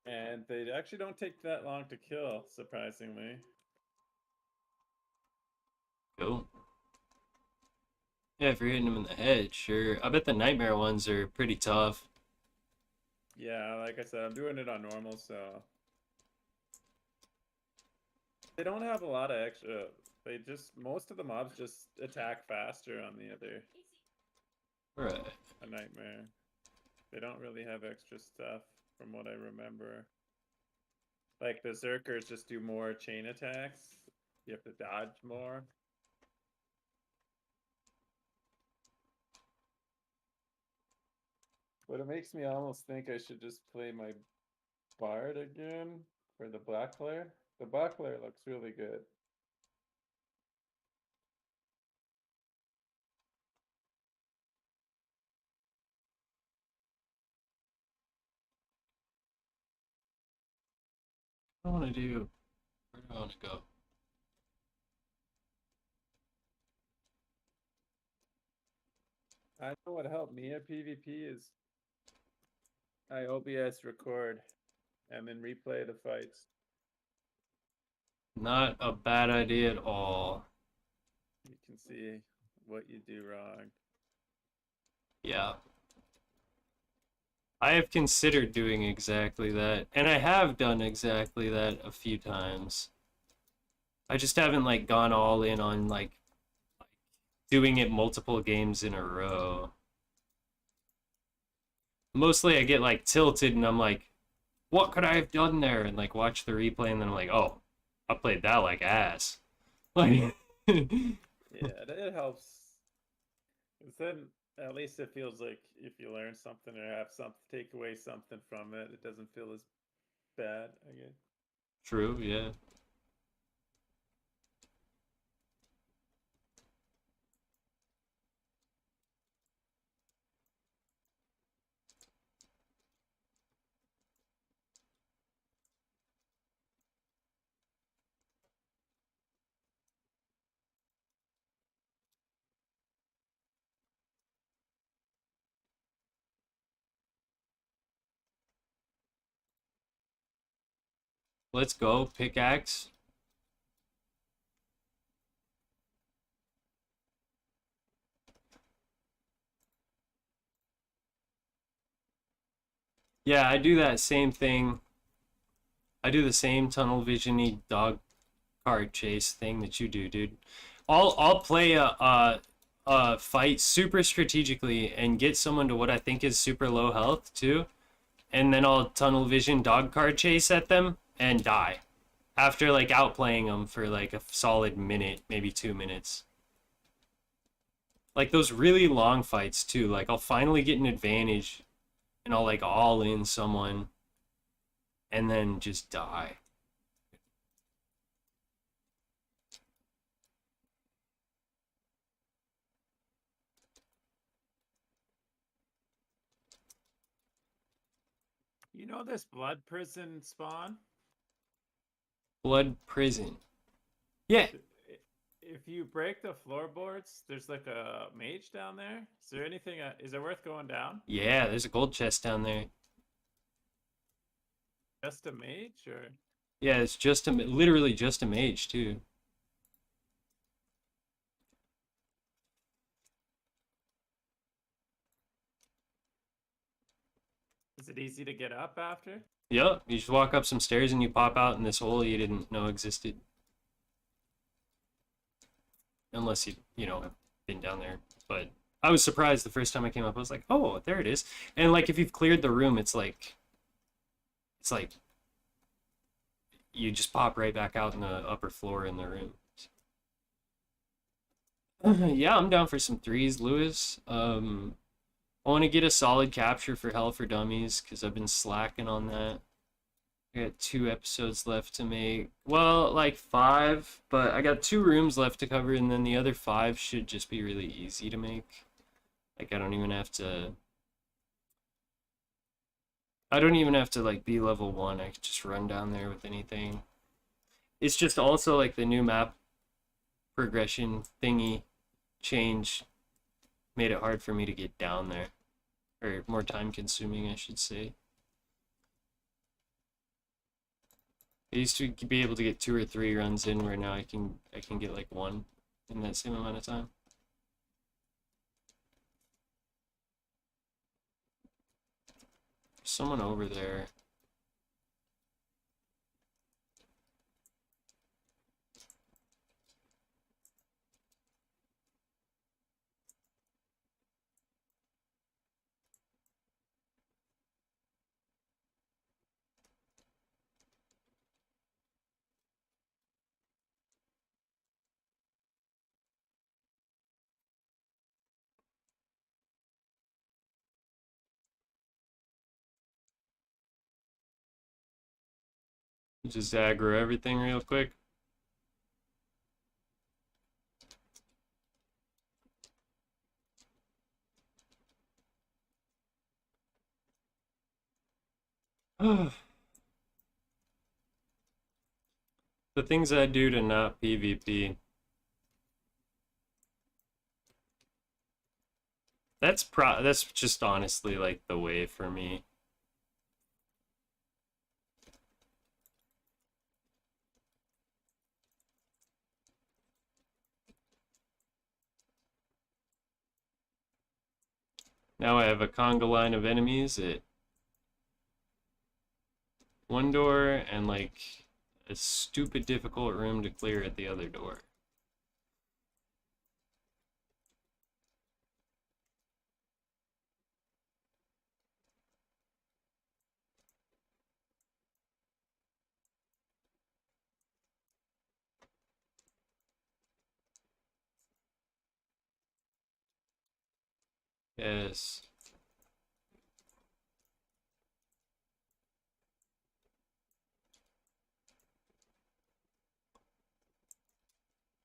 And they actually don't take that long to kill, surprisingly. cool. Yeah, if you're hitting them in the head, sure. I bet the nightmare ones are pretty tough. Yeah, like I said, I'm doing it on normal, so they don't have a lot of extra. They just most of the mobs just attack faster on the other Right. a nightmare. They don't really have extra stuff from what I remember. Like berserkers just do more chain attacks. You have to dodge more. But it makes me almost think I should just play my bard again for the black player. The black player looks really good. What do I want to do? Where do I want to go? I know what helped me at PvP is I OBS record and then replay the fights. Not a bad idea at all. You can see what you do wrong. Yeah. I have considered doing exactly that, and I have done exactly that a few times. I just haven't like gone all in on like doing it multiple games in a row. Mostly I get like tilted and I'm like, what could I have done there? And like watch the replay and then I'm like, oh, I played that like ass. Like Yeah, it helps. 'Cause then at least it feels like if you learn something or have something, take away something from it, it doesn't feel as bad, I guess. True, yeah. Let's go, pickaxe. Yeah, I do that same thing. I do the same tunnel vision-y dog card chase thing that you do, dude. I'll play a fight super strategically and get someone to what I think is super low health too, and then I'll tunnel vision dog card chase at them and die after like outplaying them for like a solid minute, maybe 2 minutes. Like those really long fights too. Like I'll finally get an advantage and I'll like all in someone and then just die. You know this blood prison spawn? Blood prison. Yeah. If you break the floorboards, there's like a mage down there. Is there anything? Is it worth going down? Yeah, there's a gold chest down there. Just a mage, or Yeah, it's just a literally just a mage too. is it easy to get up after? Yep, you just walk up some stairs and you pop out in this hole you didn't know existed. Unless you know, have been down there. But I was surprised the first time I came up. I was like, oh, there it is. And like if you've cleared the room, it's like you just pop right back out in the upper floor in the room. Yeah, I'm down for some threes, Lewis. I want to get a solid capture for Hell for Dummies because I've been slacking on that. I got 2 episodes left to make. Well, like 5, but I got 2 rooms left to cover, and then the other 5 should just be really easy to make. Like I don't even have to like be level 1. I could just run down there with anything. It's just also like the new map progression thingy change made it hard for me to get down there, or more time consuming, I should say. I used to be able to get 2 or 3 runs in, where now I can get like 1 in that same amount of time. There's someone over there. Just aggro everything real quick. The things I do to not PvP. That's just honestly like the way for me. Now I have a conga line of enemies at one door and like a stupid difficult room to clear at the other door. Yes.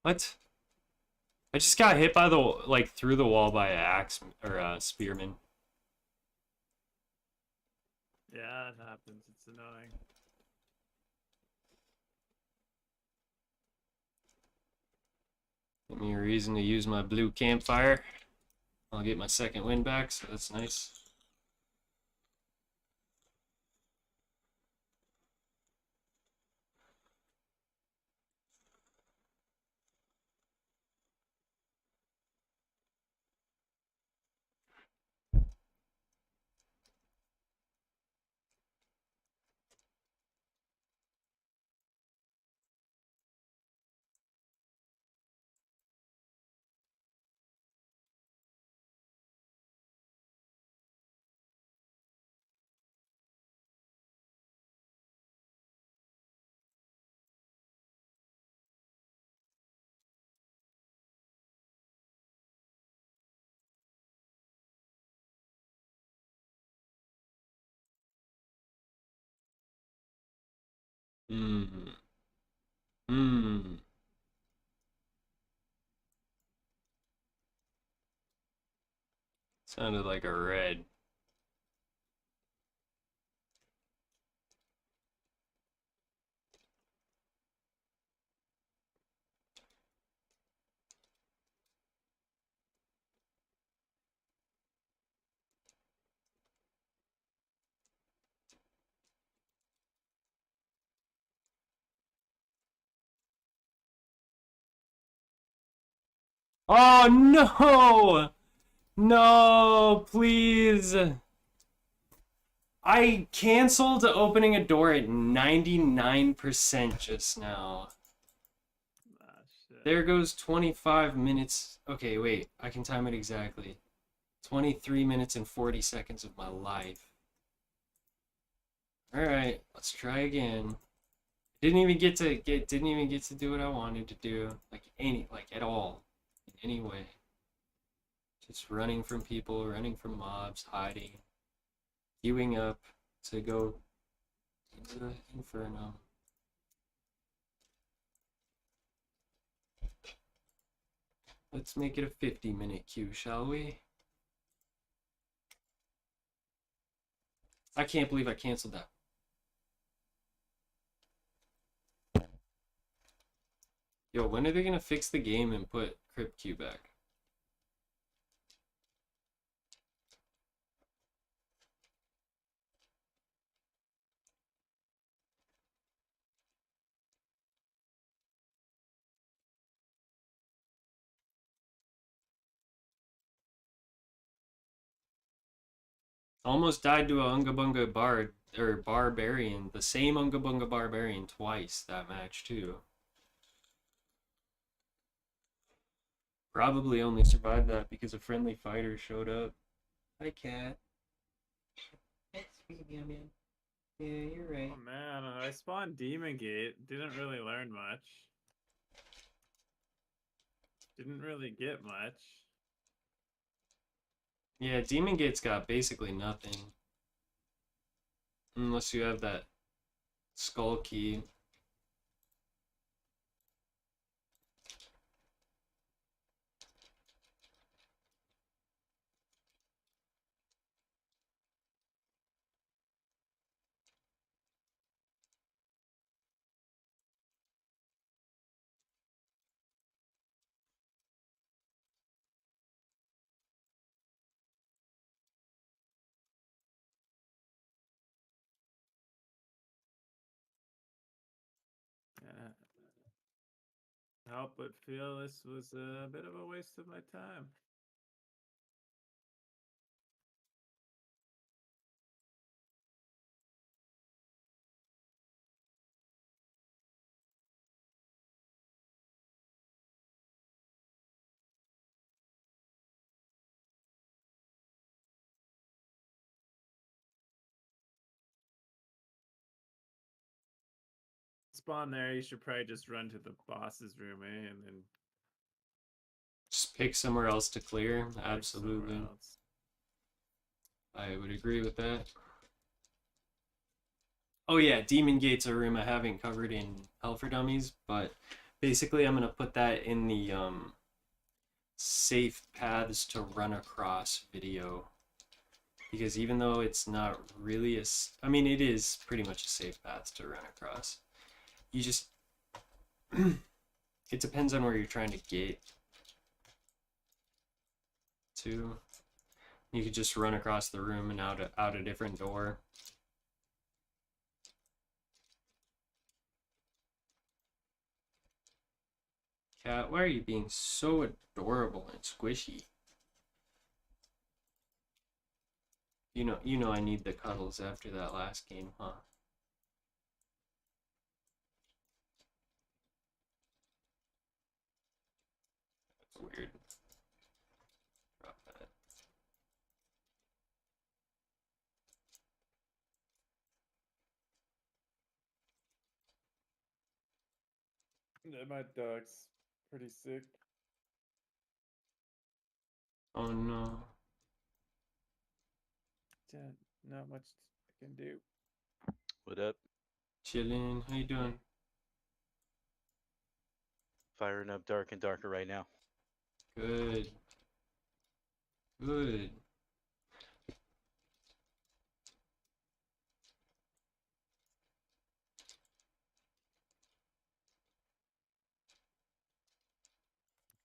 What? I just got hit by the like through the wall by an axe or a spearman. Yeah, it happens. It's annoying. Give me a reason to use my blue campfire. I'll get my second wind back, so that's nice. Hmm. Hmm. Sounded like a red. Oh no! No, please. I canceled opening a door at 99% just now. Ah, shit. There goes 25 minutes. Okay, wait. I can time it exactly. 23 minutes and 40 seconds of my life. All right, let's try again. Didn't even get to do what I wanted to do, like at all, in any way. Just running from people, running from mobs, hiding, queuing up to go into the inferno. Let's make it a 50-minute queue, shall we? I can't believe I canceled that. Yo, when are they gonna fix the game and put Crypt Queue back? Almost died to a Unga Bunga Bard or Barbarian, the same Unga Bunga Barbarian twice that match too. Probably only survived that because a friendly fighter showed up. Hi, cat. It's me, man. Yeah, you're right. Oh man, I spawned Demon Gate. Didn't really learn much. Didn't really get much. Yeah, Demon Gate's got basically nothing. Unless you have that skull key. Yeah. Help but feel this was a bit of a waste of my time. spawn there, you should probably just run to the boss's room, eh? And then Just pick somewhere else to clear. pick somewhere Absolutely. else. I would agree with that. Oh yeah, Demon Gate's a room I haven't covered in Hell for Dummies, but basically I'm gonna put that in the safe paths to run across video, because even though it's not really I mean it is pretty much a safe path to run across. You just it depends on where you're trying to gate to. You could just run across the room and out a different door. Cat, why are you being so adorable and squishy? You know I need the cuddles after that last game, huh? That's weird. Drop that. Yeah, my dog's pretty sick. Oh no. Yeah, not much I can do. What up? Chillin'. How you doing? Firing up dark and darker right now. Good. Good.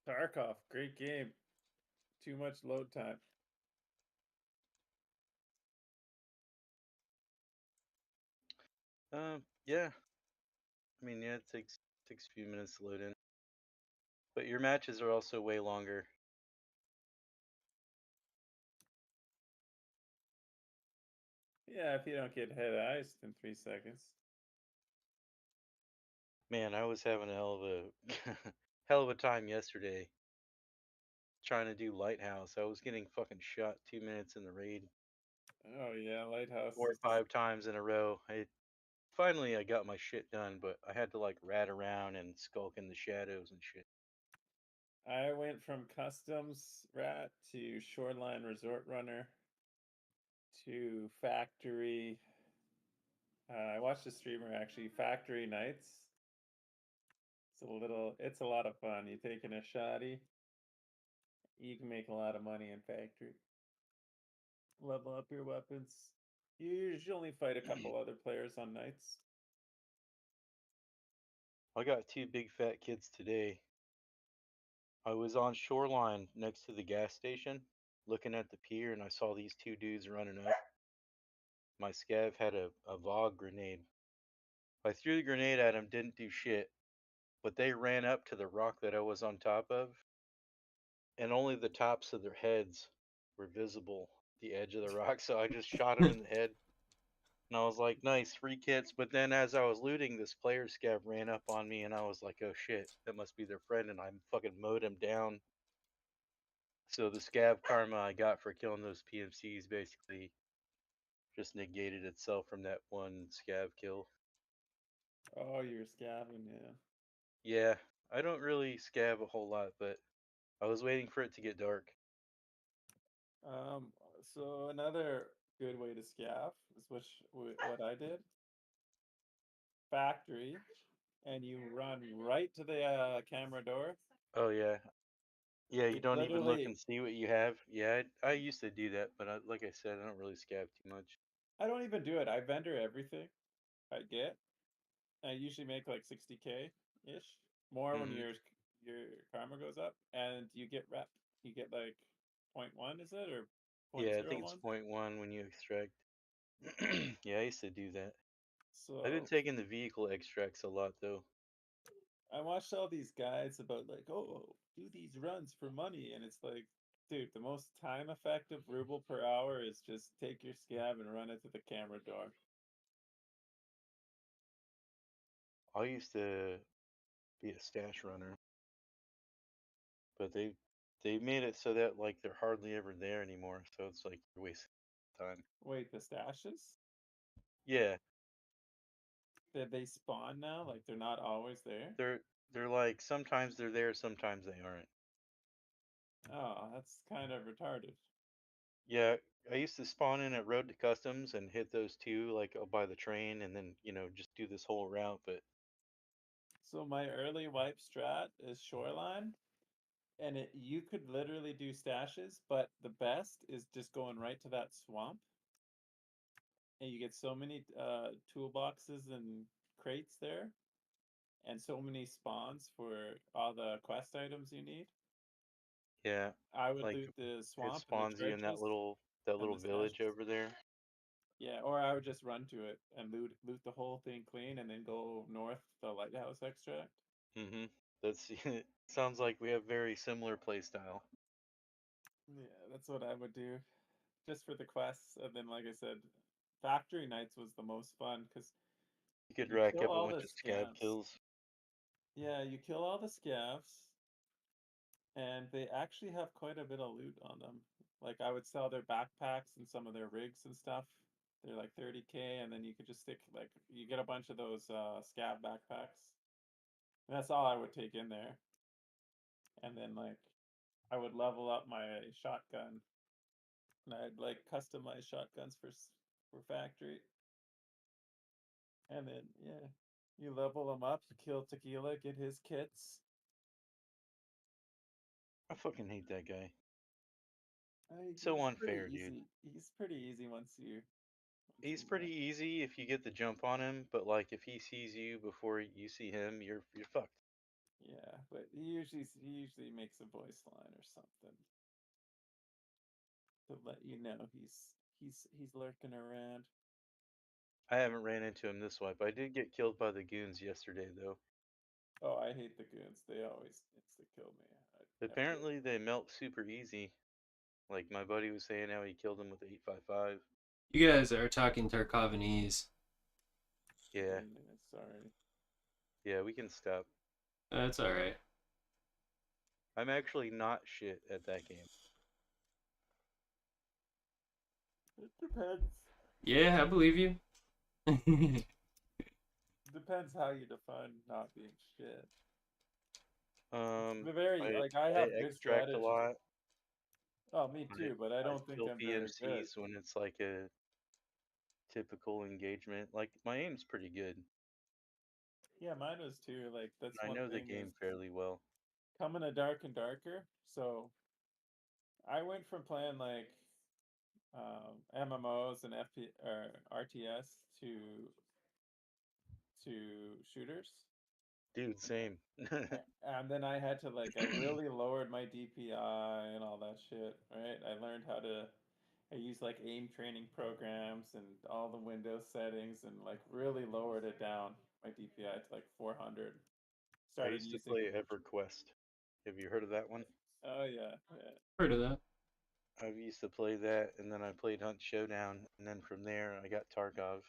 Tarkov, great game. Too much load time. Yeah. I mean, yeah, it takes a few minutes to load in. But your matches are also way longer. Yeah, if you don't get head iced in 3 seconds. Man, I was having a hell of a hell of a time yesterday trying to do Lighthouse. I was getting fucking shot 2 minutes in the raid Oh yeah, Lighthouse 4 or 5 times in a row. Finally I got my shit done, but I had to like rat around and skulk in the shadows and shit. I went from customs rat to shoreline resort runner to factory. I watched a streamer actually, factory nights. It's a lot of fun. You taking a shoddy, you can make a lot of money in factory. Level up your weapons. You usually only fight a couple other players on nights. I got two big fat kids today. I was on shoreline next to the gas station looking at the pier and I saw these two dudes running up. My scav had a VOG grenade. I threw the grenade at him, didn't do shit, but they ran up to the rock that I was on top of, and only the tops of their heads were visible, the edge of the rock. So I just shot him in the head, and I was like, nice, free kits. But then as I was looting, this player scav ran up on me, and I was like, oh shit, that must be their friend, and I fucking mowed him down. So the scav karma I got for killing those PMCs basically just negated itself from that one scav kill. Oh, you're scabbing, yeah. Yeah, I don't really scav a whole lot, but I was waiting for it to get dark. Um, so another good way to scav is what I did. Factory, and you run right to the camera door. Oh yeah, yeah. You It don't even look literally, and see what you have. Yeah, I used to do that, but like I said, I don't really scav too much. I don't even do it. I vendor everything I get. I usually make like 60K ish, more when Hmm. your karma goes up, and you get rep. You get like 0.1, is it, or Yeah, I think it's 0.01? 0.1 when you extract. Yeah, I used to do that. I've been So taking the vehicle extracts a lot though. I watched all these guides about like, oh, do these runs for money, and it's like, dude, the most time effective ruble per hour is just take your scab and run it to the camera door. I used to be a stash runner, but they made it so that like they're hardly ever there anymore. So it's like you're wasting time. Wait, the stashes? Yeah, Did they spawn now? Like they're not always there? They're like sometimes they're there, sometimes they aren't. Oh, that's kind of retarded. Yeah, I used to spawn in at Road to Customs and hit those two like by the train, and then just do this whole route. But So my early wipe strat is shoreline, and you could literally do stashes, but the best is just going right to that swamp, and you get so many toolboxes and crates there, and so many spawns for all the quest items you need. yeah, I would like loot the it swamp and the spawns you in that churches and little the village stashes. over there. Yeah, or I would just run to it and loot the whole thing clean, and then go north to the lighthouse extract. Mm-hmm. That's sounds like we have very similar play style. Yeah, that's what I would do, just for the quests. And then, like I said, factory nights was the most fun because You could you rack kill up a all bunch the of scab scavs. kills. Yeah, you kill all the scavs, and they actually have quite a bit of loot on them. Like I would sell their backpacks and some of their rigs and stuff. They're like 30K, and then you could just stick like you get a bunch of those scav backpacks. And that's all I would take in there. And then like I would level up my shotgun, and I'd like customize shotguns for factory. And then yeah, you level them up. You kill Tequila, get his kits. I fucking hate that guy. So He's pretty unfair, dude. easy. He's pretty easy once He's you pretty easy if you get the jump on him, but like if he sees you before you see him, you're fucked. yeah, but he usually makes a voice line or something to let you know he's lurking around. I haven't ran into him this wipe. I did get killed by the goons yesterday though. Oh, I hate the goons. They always insta kill me. I never get. Apparently they melt super easy. Like my buddy was saying how he killed him with the 855. You guys are talking Tarkovanese. Yeah, Sorry. yeah, we can stop. That's all right. I'm actually not shit at that game. It depends. Yeah, I believe you. Depends how you define not being shit. Um, The very I like I I have good extract a strategy. lot. Oh, me too, but I I don't think kill I'm very good. PMCs when it's like a typical engagement. Like my aim's pretty good. Yeah, mine was too. Like that's I one know the thing is game fairly well. coming a dark and darker. So I went from playing like MMOs and FP or RTS to shooters. Dude, same. And then I had to like I really lowered my DPI and all that shit, right? I used like aim training programs and all the Windows settings and like really lowered it down my DPI to like 400. I Started used to using. play EverQuest. Have you heard of that one? Oh yeah, yeah. Heard of that? I used to play that, and then I played Hunt Showdown, and then from there I got Tarkov,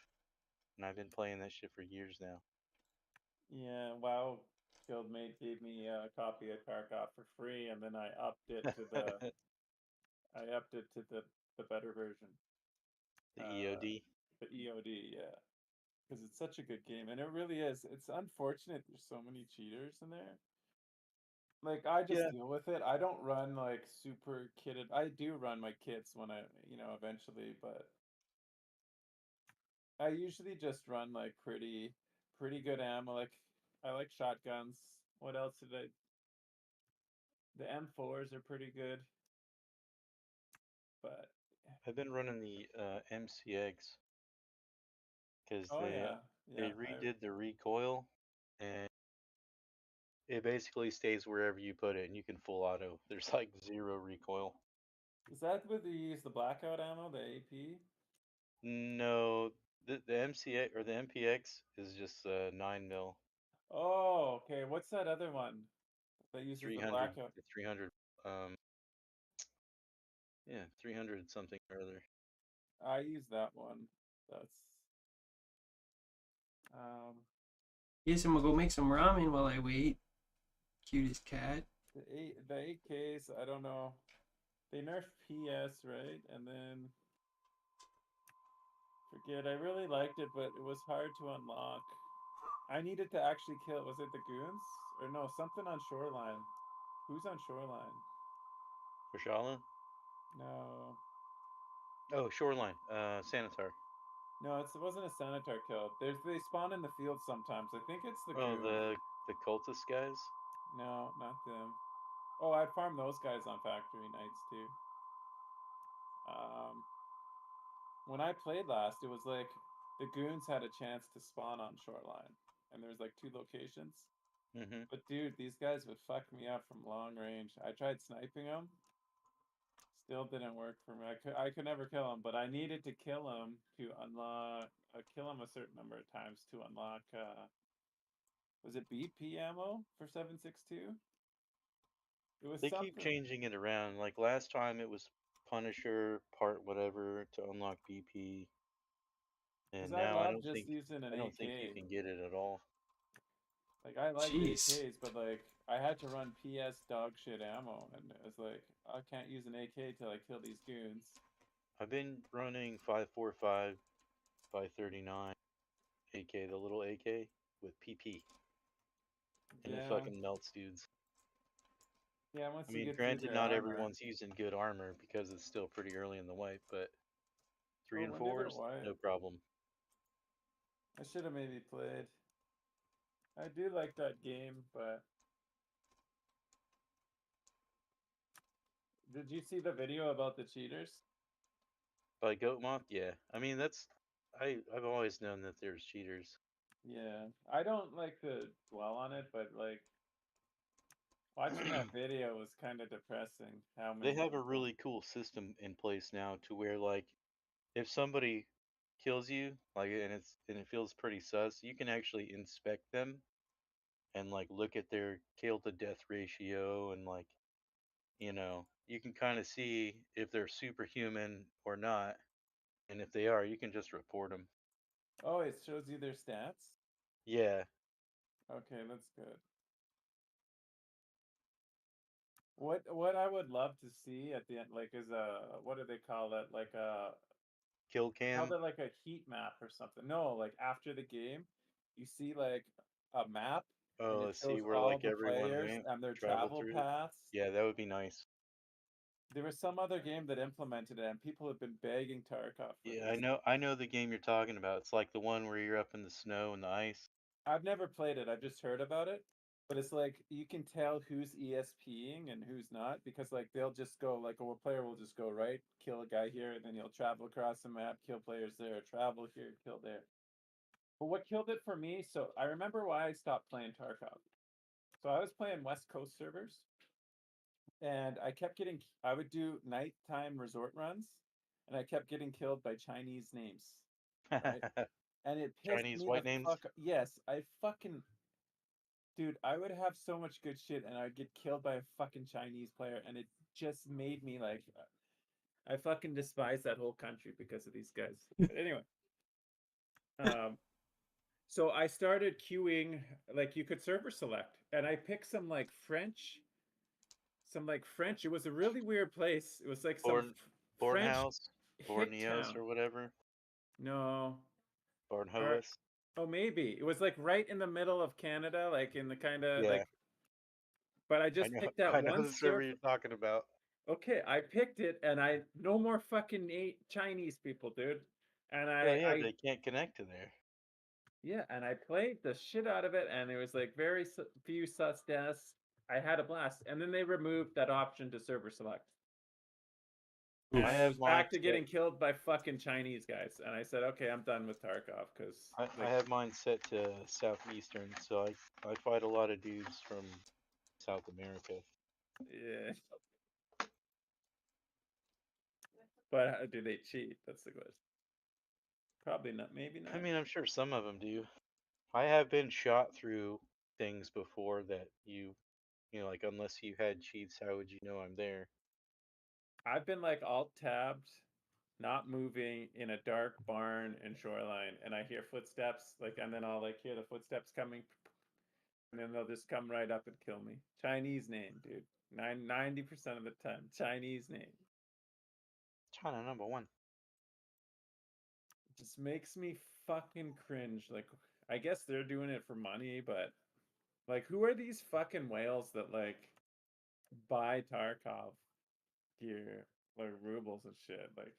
and I've been playing that shit for years now. Yeah, WoW Guildmate gave me a copy of Tarkov for free, and then I upped it to the better version, The uh, EOD. the EOD. Yeah, because it's such a good game, and it really is. It's unfortunate there's so many cheaters in there. Like I just Yeah, deal with it. I don't run like super kitted. I do run my kits when eventually, but I usually just run like pretty good ammo. Like I like shotguns. What else did I? The M4s are pretty good, but I've been running the MCX because oh yeah, they yeah. redid the recoil, and it basically stays wherever you put it, and you can full auto. There's like zero recoil. Is that what you use the blackout ammo, the AP? No, the MCX or the MPX is just 9 mil, Oh, okay. What's that other one that uses the 300, blackout? the 300. Yeah, 300 something or other. I use that one. That's um Yes, I'm gonna go make some ramen while I wait. Cutest cat. the 8Ks. I don't know. They nerfed PS, right? And then forget. I really liked it, but it was hard to unlock. I needed to actually kill. Was it the goons or no? Something on shoreline. Who's on shoreline? For Shaolin? No, Oh, Shoreline. Sanitar. no, it wasn't a Sanitar kill. They spawn in the field sometimes. I think it's the Oh, goons. the cultist guys. No, not them. Oh, I'd farm those guys on factory nights too. Um, when I played last, it was like the goons had a chance to spawn on shoreline, and there was like 2 locations. Mm-hmm. But dude, these guys would fuck me up from long range. I tried sniping them, still didn't work for me. I could never kill them, but I needed to kill them to unlock kill them a certain number of times to unlock was it BP ammo for 7.62? It was They keep something changing it around. Like last time, it was Punisher part whatever to unlock BP, because and I now love just using an I don't think you AK. can get it at all. Like I like Jeez. AKs, but like I had to run PS dog shit ammo, and it was like I can't use an AK till I kill these goons. I've been running 545, 539 AK, the little AK with PP, and it Yeah, fucking melts dudes. yeah. Once I you mean, get through granted, their not armor. everyone's using good armor because it's still pretty early in the wipe, but three Oh, and when did it fours, wipe? no problem. I should have maybe played. I do like that game, but did you see the video about the cheaters? By Goat Moth, yeah. I mean, I've always known that there's cheaters. Yeah, I don't like to dwell on it, but like watching that video was kind of depressing. How They many have a people? really cool system in place now to where like if somebody kills you, like and it feels pretty sus, you can actually inspect them and like look at their kill to death ratio and like, you can kind of see if they're superhuman or not. And if they are, you can just report them. Oh, it shows you their stats. Yeah. Okay, that's good. What I would love to see at the end, like, is a what do they call it? Like a Kill call cam. it like a heat map or something. No, like after the game, you see like a map and Oh, it let's see shows where all like the everyone players went, and their traveled travel through it. paths. Yeah, that would be nice. There was some other game that implemented it, and people have been begging Tarkov for Yeah, this. I know the game you're talking about. It's like the one where you're up in the snow and the ice. I've never played it. I've just heard about it. But it's like you can tell who's ESPing and who's not because like they'll just go like a player will just go right, kill a guy here, and then he'll travel across the map, kill players there, travel here, kill there. But what killed it for me, so I remember why I stopped playing Tarkov. So I was playing West Coast servers, and I would do nighttime resort runs, and I kept getting killed by Chinese names, right? And it pissed Chinese me the white names. fuck. Yes, I fucking dude, I would have so much good shit, and I'd get killed by a fucking Chinese player, and it just made me like, I fucking despise that whole country because of these guys. But anyway, um, so I started queuing, like you could server select, and I picked some like French. It was a really weird place. It was like some Born French Bornhouse, hick Borneos town. or whatever. No, or Bornhoas. oh maybe it was like right in the middle of Canada, like in the kind of Yeah, like. But I just picked that I know one the server server. you're talking about. Okay, I picked it, and I no more fucking Chinese people, dude. And Well, yeah, they can't connect to there. yeah, and I played the shit out of it, and it was like very few sus deaths. I had a blast, and then they removed that option to server select, and I Oof. I was have mine back to set. getting killed by fucking Chinese guys. And I said, okay, I'm done with Tarkov because I like have mine set to southeastern, so I fight a lot of dudes from South America. yeah. But do they cheat? That's the question. Probably not. Maybe I not. mean, I'm sure some of them do. I have been shot through things before that like unless you had cheats, how would you know I'm there? I've been like alt tabbed, not moving in a dark barn in Shoreline, and I hear footsteps, like, and then I'll like hear the footsteps coming, and then they'll just come right up and kill me. Chinese name, dude. 90% of the time, Chinese name. China number one. It just makes me fucking cringe. Like, I guess they're doing it for money, but like, who are these fucking whales that like buy Tarkov gear, like rubles and shit? Like,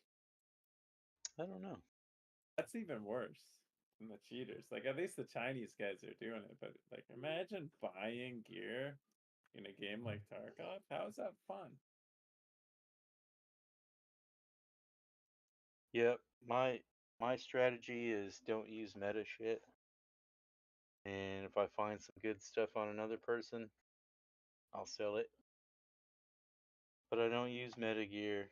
I don't know. that's even worse than the cheaters. Like, at least the Chinese guys are doing it, but like, imagine buying gear in a game like Tarkov. How is that fun? Yep. My strategy is don't use meta shit. And if I find some good stuff on another person, I'll sell it. But I don't use meta gear.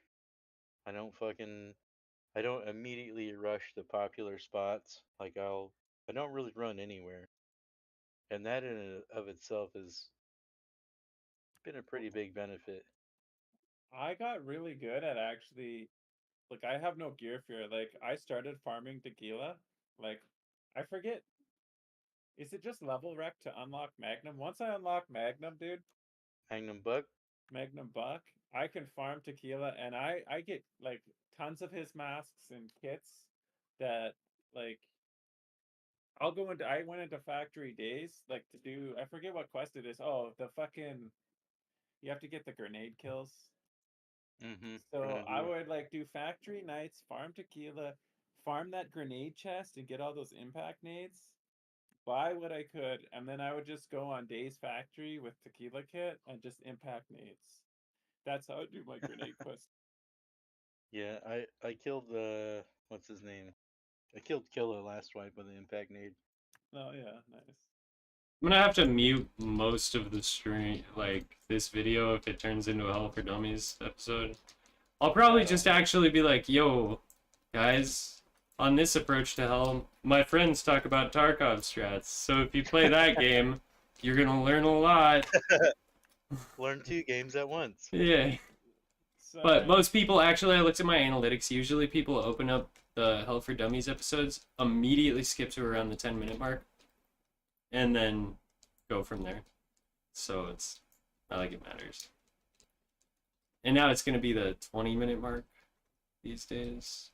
I don't immediately rush the popular spots. I don't really run anywhere. And that in and of itself has been a pretty big benefit. I got really good at actually, like, I have no gear fear. Like, I started farming tequila. Like, I forget, is it just level rec to unlock Magnum? Once I unlock Magnum, dude, Magnum Buck? Magnum Buck, I can farm tequila, and I get like tons of his masks and kits that like I went into factory days like to do, I forget what quest it is. Oh, the fucking, you have to get the grenade kills. Mm-hmm. So I Grenadier. would like do factory nights, farm tequila, farm that grenade chest and get all those impact nades, buy what I could, and then I would just go on Days Factory with tequila kit and just impact nades. That's how I do my grenade quest. Yeah, I killed what's his name? I killed Killa last wipe with the impact nade. Oh yeah, nice. I'm gonna have to mute most of the stream, like this video, if it turns into a Hell for Dummies episode. I'll probably just actually be like, yo, guys, on this approach to Hell, my friends talk about Tarkov strats. So if you play that game, you're gonna learn a lot. Learn 2 games at once. Yeah. But most people, actually, I looked at my analytics. Usually people open up the Hell for Dummies episodes, immediately skip to around the 10-minute mark, and then go from there. So it's not like it matters. And now it's going to be the 20-minute mark these days.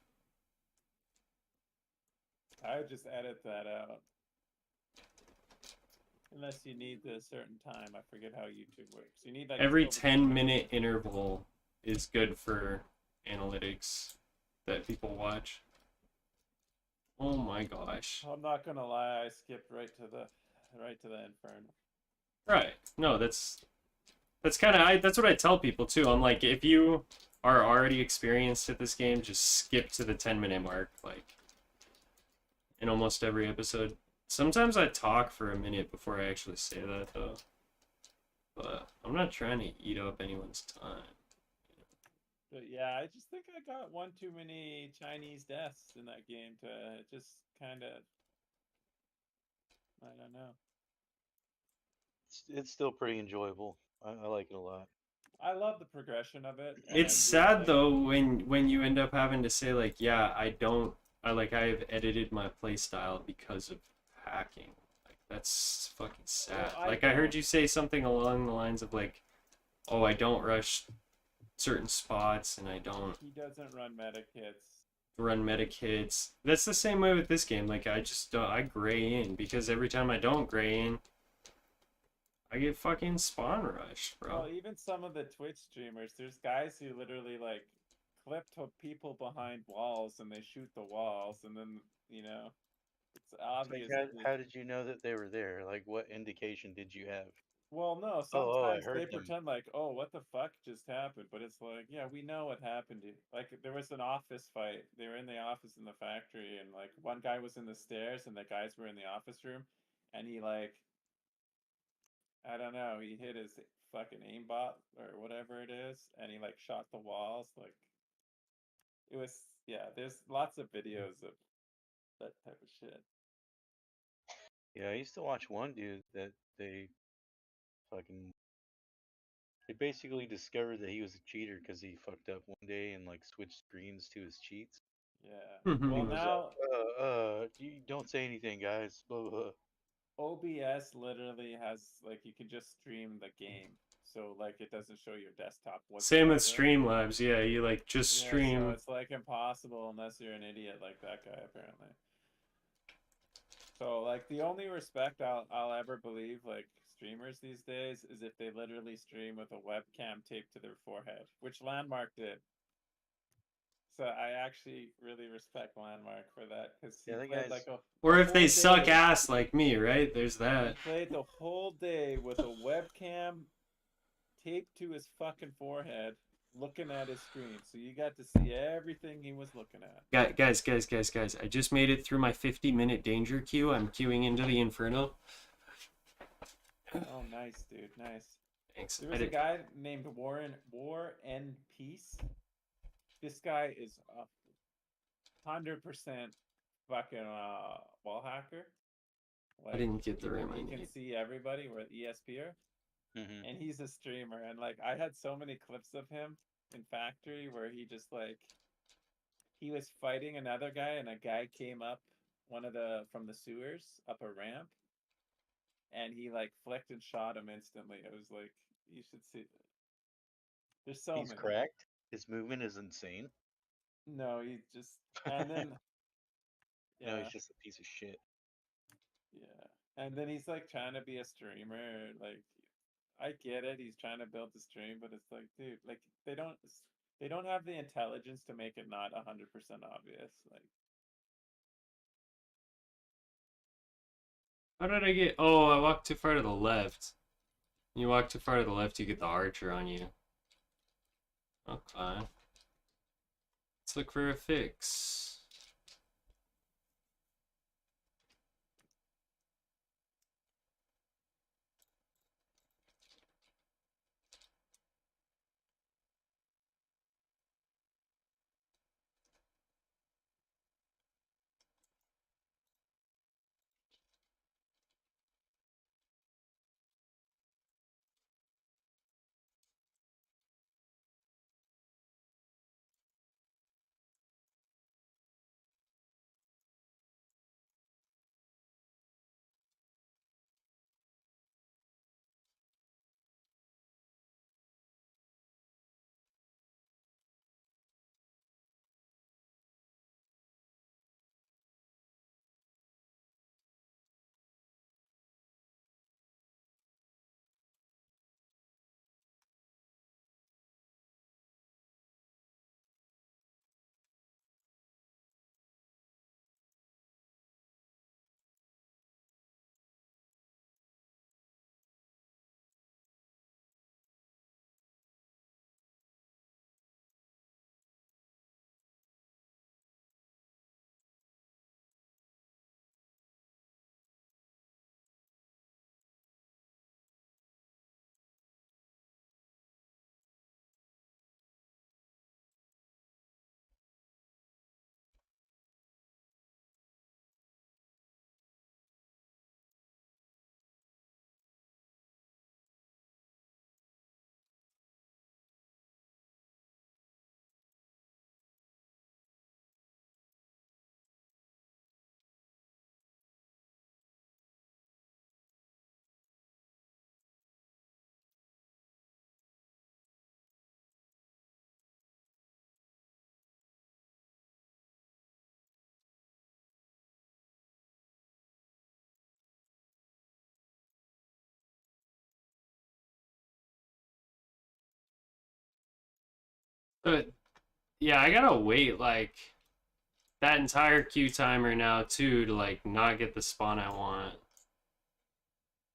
I would just edit that out. Unless you need the certain time. I forget how YouTube works. You need like Every 10-minute interval is good for analytics that people watch. Oh my gosh. I'm not gonna lie, I skipped right to the Inferno. Right. No, that's kind of that's what I tell people too. I'm like, if you are already experienced at this game, just skip to the 10-minute mark, like in almost every episode. Sometimes I talk for a minute before I actually say that though. But I'm not trying to eat up anyone's time. But yeah, I just think I got one too many Chinese deaths in that game to just kind of, I don't know. It's still pretty enjoyable. I like it a lot. I love the progression of it. It's sad though when you end up having to say like, yeah, I've edited my playstyle because of hacking. Like that's fucking sad. Well, I heard you say something along the lines of like, oh, I don't rush certain spots and I don't He doesn't run meta kits. run meta kits. That's the same way with this game. Like I just don't, I gray in because every time I don't gray in, I get fucking spawn rushed, bro. Well, even some of the Twitch streamers, there's guys who literally like clip to people behind walls and they shoot the walls, and then it's obvious. How did you know that they were there? Like, what indication did you have? Well, no, I sometimes they heard them. pretend like, oh, what the fuck just happened? But it's like, yeah, we know what happened. Like, there was an office fight. They were in the office in the factory, and like one guy was in the stairs, and the guys were in the office room, and he like, I don't know, he hit his fucking aimbot or whatever it is, and he like shot the walls. Like, it was, yeah. There's lots of videos of that type of shit. Yeah, I used to watch one dude that fucking they basically discovered that he was a cheater because he fucked up one day and like switched screens to his cheats. Yeah. He Well, was now like, you don't say anything, guys. Blah, blah, blah. OBS literally has like you can just stream the game, so like it doesn't show your desktop whatsoever. Same with Streamlabs, yeah, you like just stream. So it's like impossible unless you're an idiot like that guy apparently. So like the only respect I'll ever believe like streamers these days is if they literally stream with a webcam taped to their forehead, which Landmark did. So I actually really respect Landmark for that because he Yeah, that played guy's like a Or if whole they suck day. ass like me, right? There's He that. played the whole day with a webcam taped to his fucking forehead, looking at his screen. So you got to see everything he was looking at. Guys. I just made it through my 50-minute danger queue. I'm queuing into the Inferno. Oh, nice, dude, nice. Thanks. There I was a did. guy named War and Peace. This guy is 100% fucking wall hacker. I Like didn't get the room I he can need. see everybody with ESPer, hmm and he's a streamer. And like I had so many clips of him in Factory where he just like he was fighting another guy, and a guy came up one of the from the sewers up a ramp, and he like flicked and shot him instantly. It was like you should see. There's so He's many. cracked. His movement is insane. No, he just and then No, he's yeah, just a piece of shit. yeah. And then he's like trying to be a streamer. Like I get it, he's trying to build the stream, but it's like, dude, like they don't have the intelligence to make it not 100% obvious. Like How did I get? Oh, I walked too far to the left. You walk too far to the left, you get the archer on you. Okay. Let's look for a fix. But yeah, I gotta wait like that entire queue timer now too to like not get the spawn I want.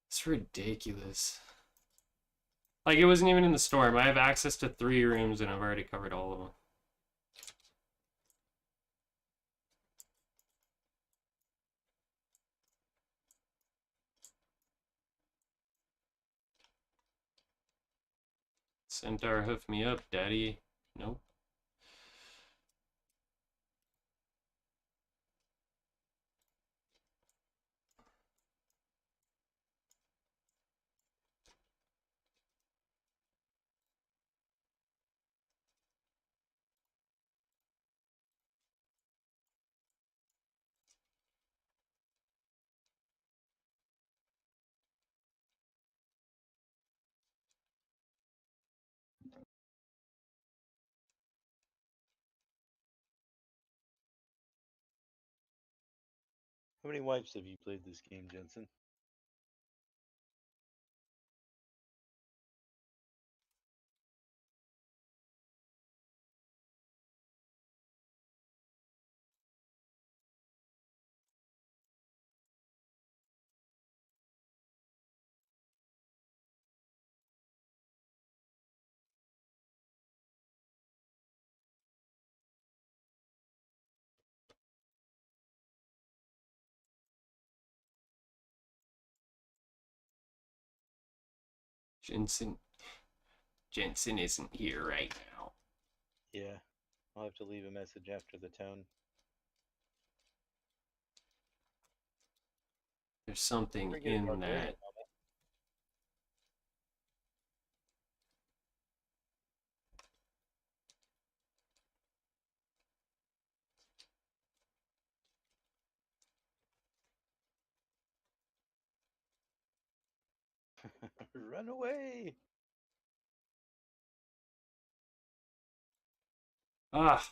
It's ridiculous. Like it wasn't even in the storm. I have access to 3 rooms and I've already covered all of them. Centaur hoof me up, daddy. Nope. How many wipes have you played this game, Jensen? Jensen isn't here right now. Yeah, I'll have to leave a message after the tone. There's something Forget a in barbarian that. helmet. Run away! Ah,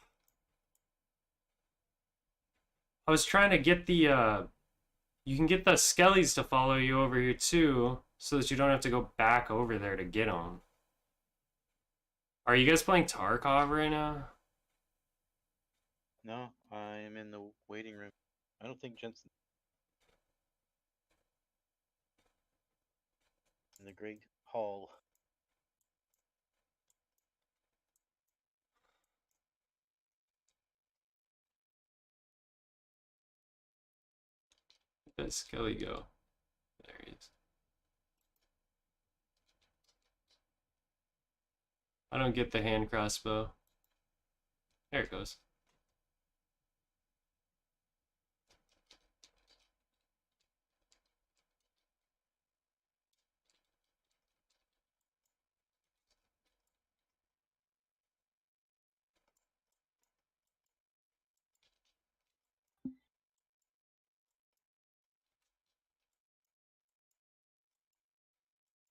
I was trying to get the you can get the skellies to follow you over here too, so that you don't have to go back over there to get them. Are you guys playing Tarkov right now? No, I'm in the waiting room. I don't think Jensen in the Great Hall. Where'd that skelly go? There he is. I don't get the hand crossbow. There it goes.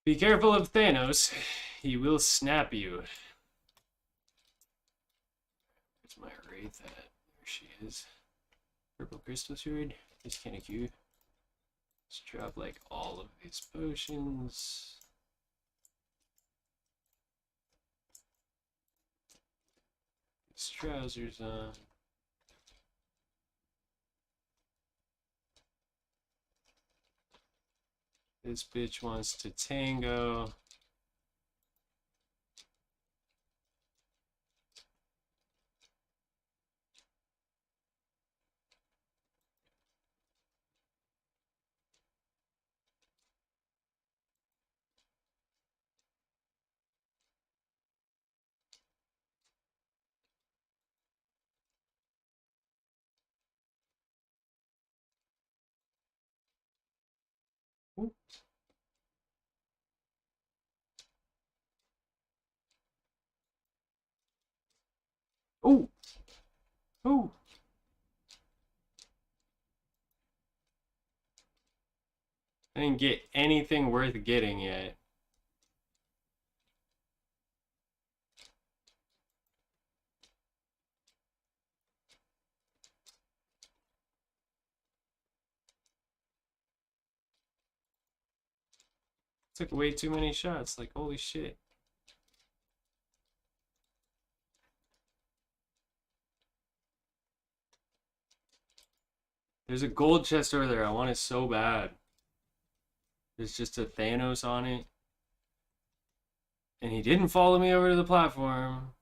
Be careful of Thanos. He will snap you. Where's my wraith at? There she is. Purple crystal sword. This kind of cute. Let's drop like all of these potions. These trousers on. This bitch wants to tango. Ooh. Ooh. Ooh. I didn't get anything worth getting yet. Took way too many shots, like holy shit. There's a gold chest over there. I want it so bad. There's just a Thanos on it. And he didn't follow me over to the platform.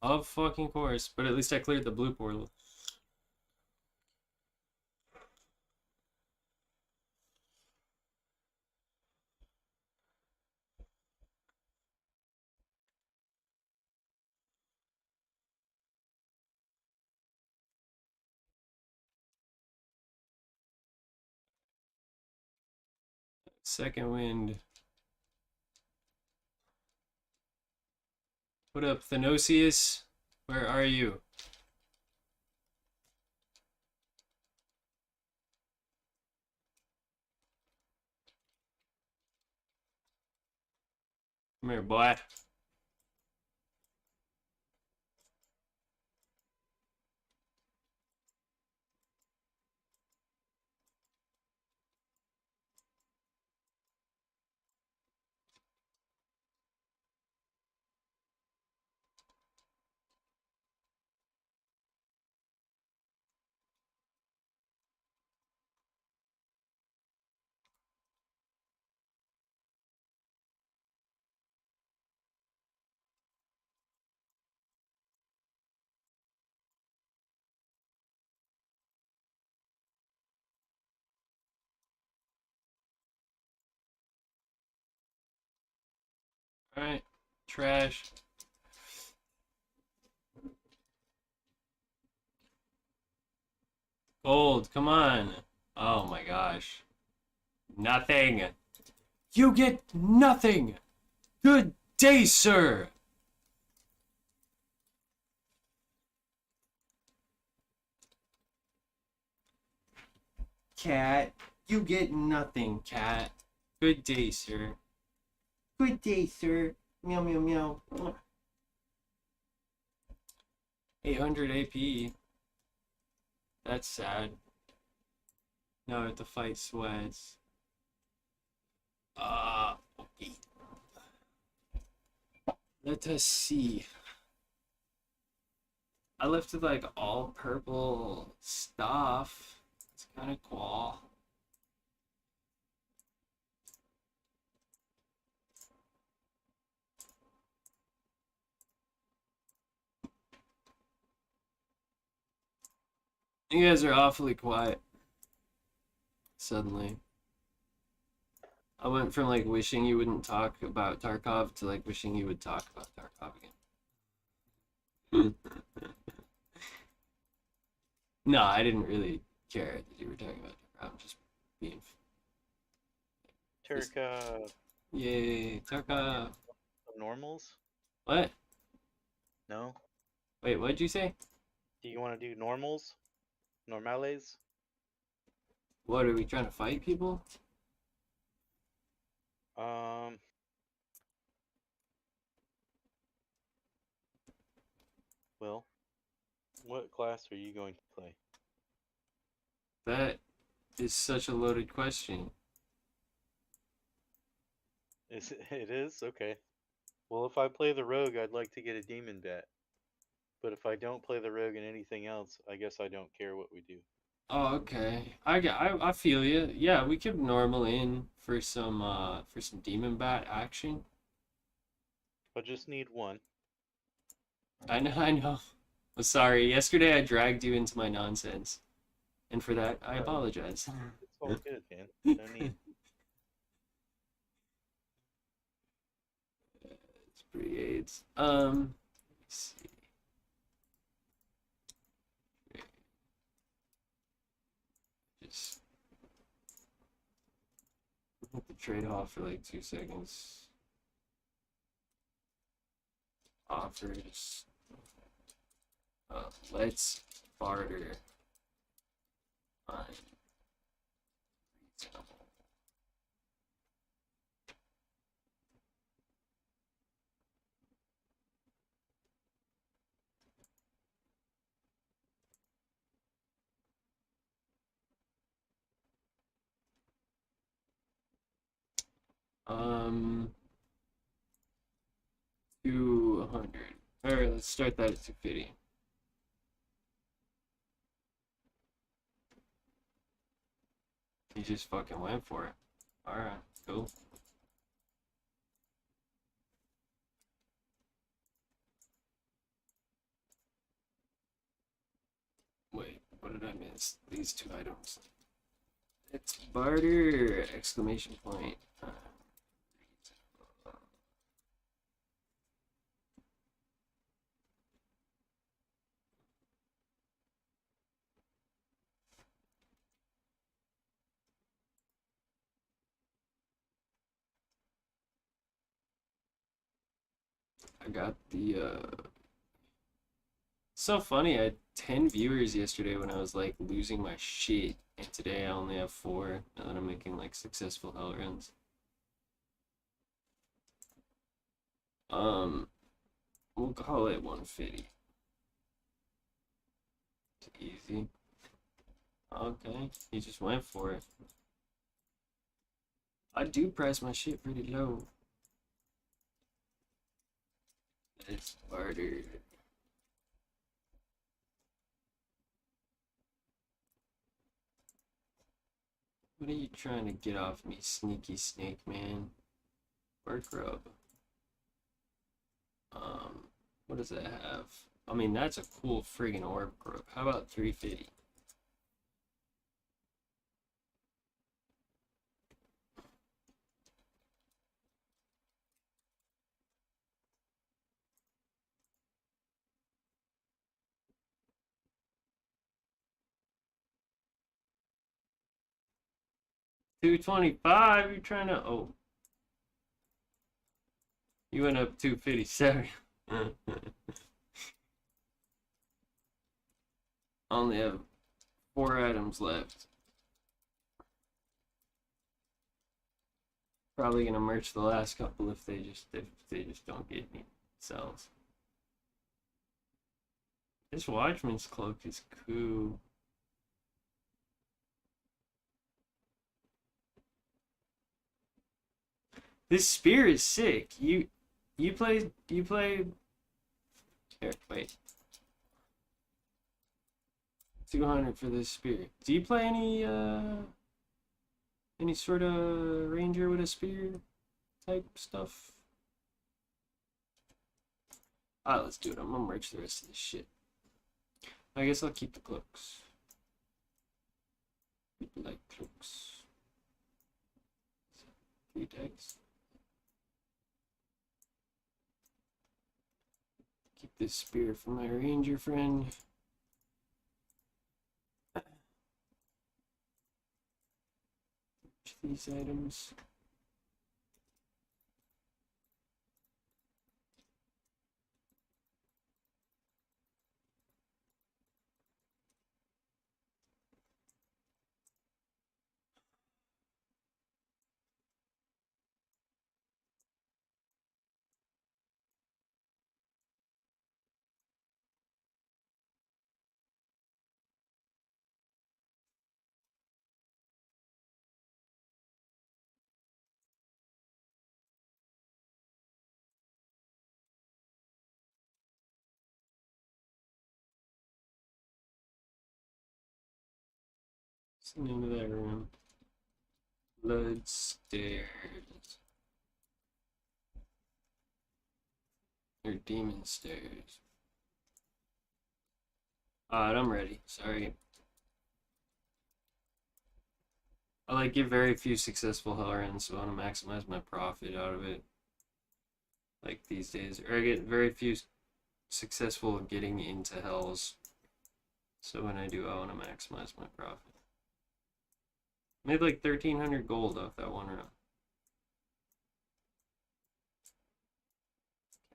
Of fucking course. But at least I cleared the blue portal. Second wind. What up, Thanosius? Where are you? Come here, boy. Alright. Trash. Gold, come on. Oh my gosh. Nothing. You get nothing. Good day, sir. Cat, you get nothing, cat. Good day, sir. Good day, sir. Meow, meow, meow. 800 AP. That's sad. Now I have to fight sweats. Okay. Let us see. I lifted like all purple stuff. It's kind of cool. You guys are awfully quiet. Suddenly. I went from like wishing you wouldn't talk about Tarkov to like wishing you would talk about Tarkov again. No, I didn't really care that you were talking about Tarkov. I'm just being. Turk, Yay, Tarkov. normals? What? No? Wait, what'd you say? Do you want to do normals? Normales? What, are we trying to fight people? Um, well, what class are you going to play? That is such a loaded question. It is? Okay. Well, if I play the rogue, I'd like to get a demon bat. But if I don't play the rogue and anything else, I guess I don't care what we do. Oh, okay. I feel you. Yeah, we could normal in for some demon bat action. I just need one. I know, I know. I'm sorry. Yesterday I dragged you into my nonsense. And for that, I apologize. It's all good, man. No need. It's pretty AIDS. Let's see. Just hit the trade off for like 2 seconds. Offers. Let's barter on reasonable. Um, 200. Alright, let's start that at 250. He just fucking went for it. Alright, cool. Wait, what did I miss? These 2 items. It's barter! Exclamation point. I got the so funny, I had 10 viewers yesterday when I was like losing my shit, and today I only have 4 now that I'm making like successful hell runs. We'll call it 150. It's easy. Okay, he just went for it. I do price my shit pretty low. It's barter. What are you trying to get off me, sneaky snake man? Bird grub. What does that have? I mean, that's a cool friggin' orb grub. How about 350? 225. You're trying to. Oh. You went up 257. Only have 4 items left. Probably gonna merch the last couple if they just don't get any sells. This Watchman's cloak is cool. This spear is sick. You play here, wait. 200 for this spear. Do you play any sort of ranger with a spear type stuff? Alright, let's do it. I'm gonna merch the rest of this shit. I guess I'll keep the cloaks. People like cloaks. 3 tags. Keep this spear for my ranger friend. These items. What's the name of that room? Blood Stairs. Or Demon Stairs. Alright, I'm ready. Sorry. I get very few successful hell runs, so I want to maximize my profit out of it. Like these days. Or I get very few successful getting into hells. So when I do, I want to maximize my profit. Made like 1,300 gold off that one run.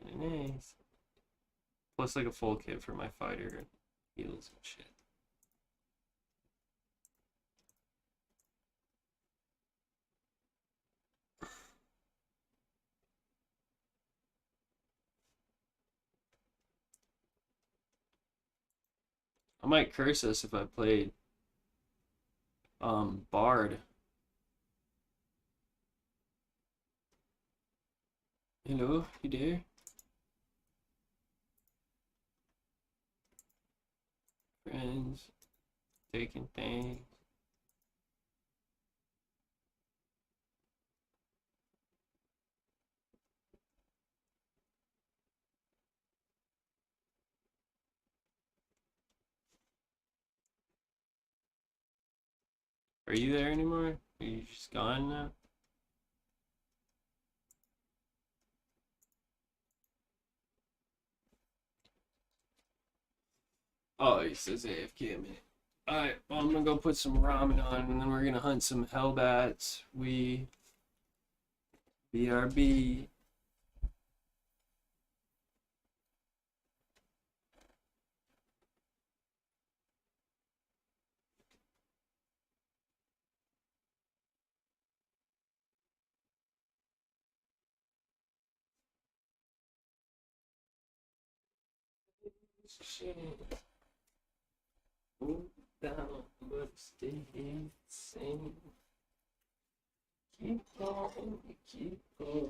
Kinda nice. Plus like a full kit for my fighter heals and shit. I might curse us if I played Bard. Hello, you there? Friends, taking things. Are you there anymore? Are you just gone now? Oh, he says AFK a minute. Alright, well, I'm gonna go put some ramen on and then we're gonna hunt some hellbats. BRB. Shit. Move down, but stay insane. Keep going, keep going.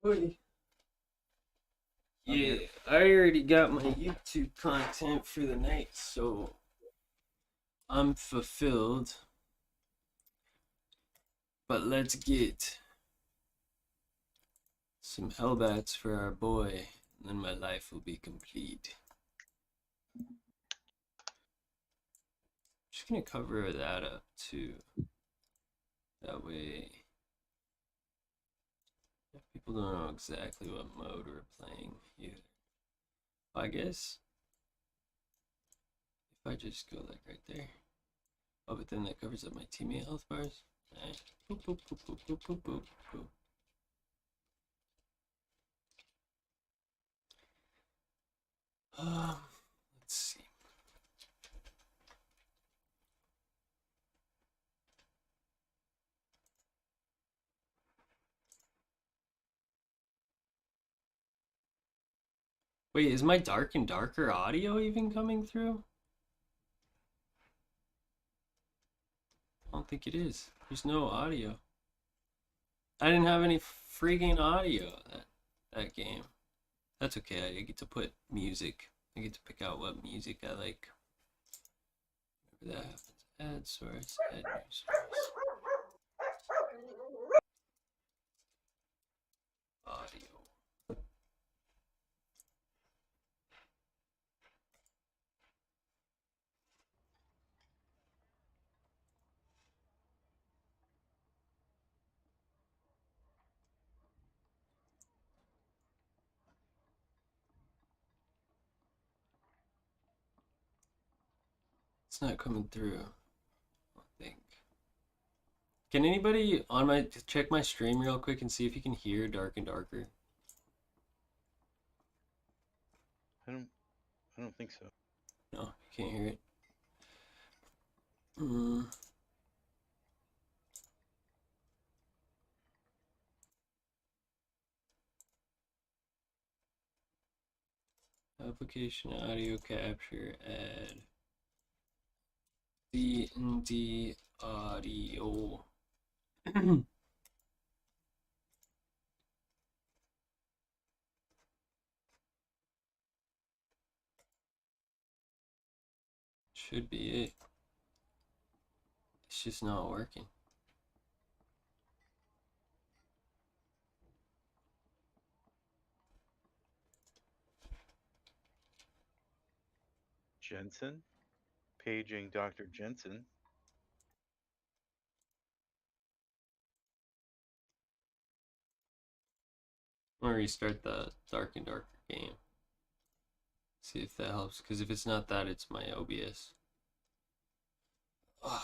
Oi. I'm Yeah, here. I already got my YouTube content for the night, so I'm fulfilled. But let's get some Hellbats for our boy, and then my life will be complete. Just gonna cover that up too. That way, people don't know exactly what mode we're playing either. I guess if I just go like right there. Oh, but then that covers up my teammate health bars. Alright. Boop, boop, boop, boop, boop, boop, boop, boop. Let's see. Wait, is my dark and darker audio even coming through? I don't think it is. There's no audio. I didn't have any freaking audio that game. That's okay. I get to put music. I get to pick out what music I like. Whenever that happens. Add source. Add new source. Audio. It's not coming through. I think. Can anybody on my check my stream real quick and see if you can hear dark and darker? I don't think so. No, you can't hear it. Mm. Application audio capture, add D&D audio. Should be it. It's just not working. Jensen? Paging Dr. Jensen. I'm gonna restart the dark and darker game. See if that helps. Because if it's not that, it's my OBS. Ugh.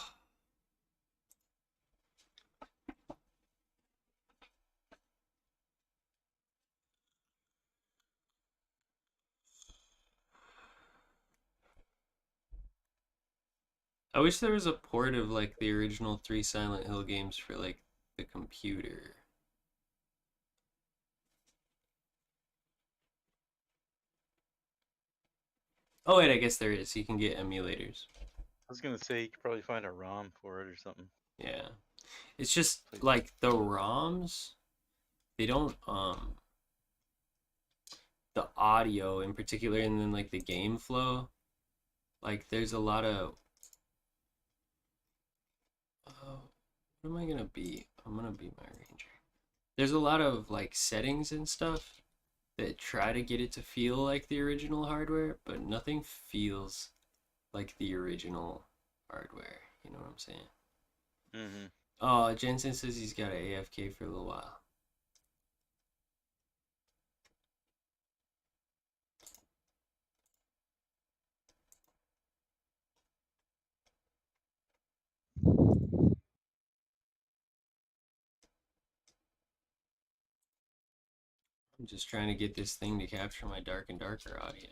I wish there was a port of like the original 3 Silent Hill games for like the computer. Oh wait, I guess there is. You can get emulators. I was gonna say you could probably find a ROM for it or something. Yeah. It's just like the ROMs, they don't the audio in particular, and then like the game flow, like there's a lot of what am I gonna be? I'm gonna be my ranger. There's a lot of like settings and stuff that try to get it to feel like the original hardware, but nothing feels like the original hardware. You know what I'm saying? Mm-hmm. Oh, Jensen says he's got an AFK for a little while. I'm just trying to get this thing to capture my dark and darker audio.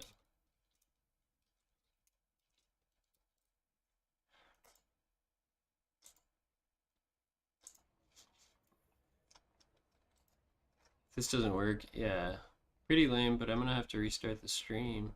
If this doesn't work, yeah. Pretty lame, but I'm gonna have to restart the stream.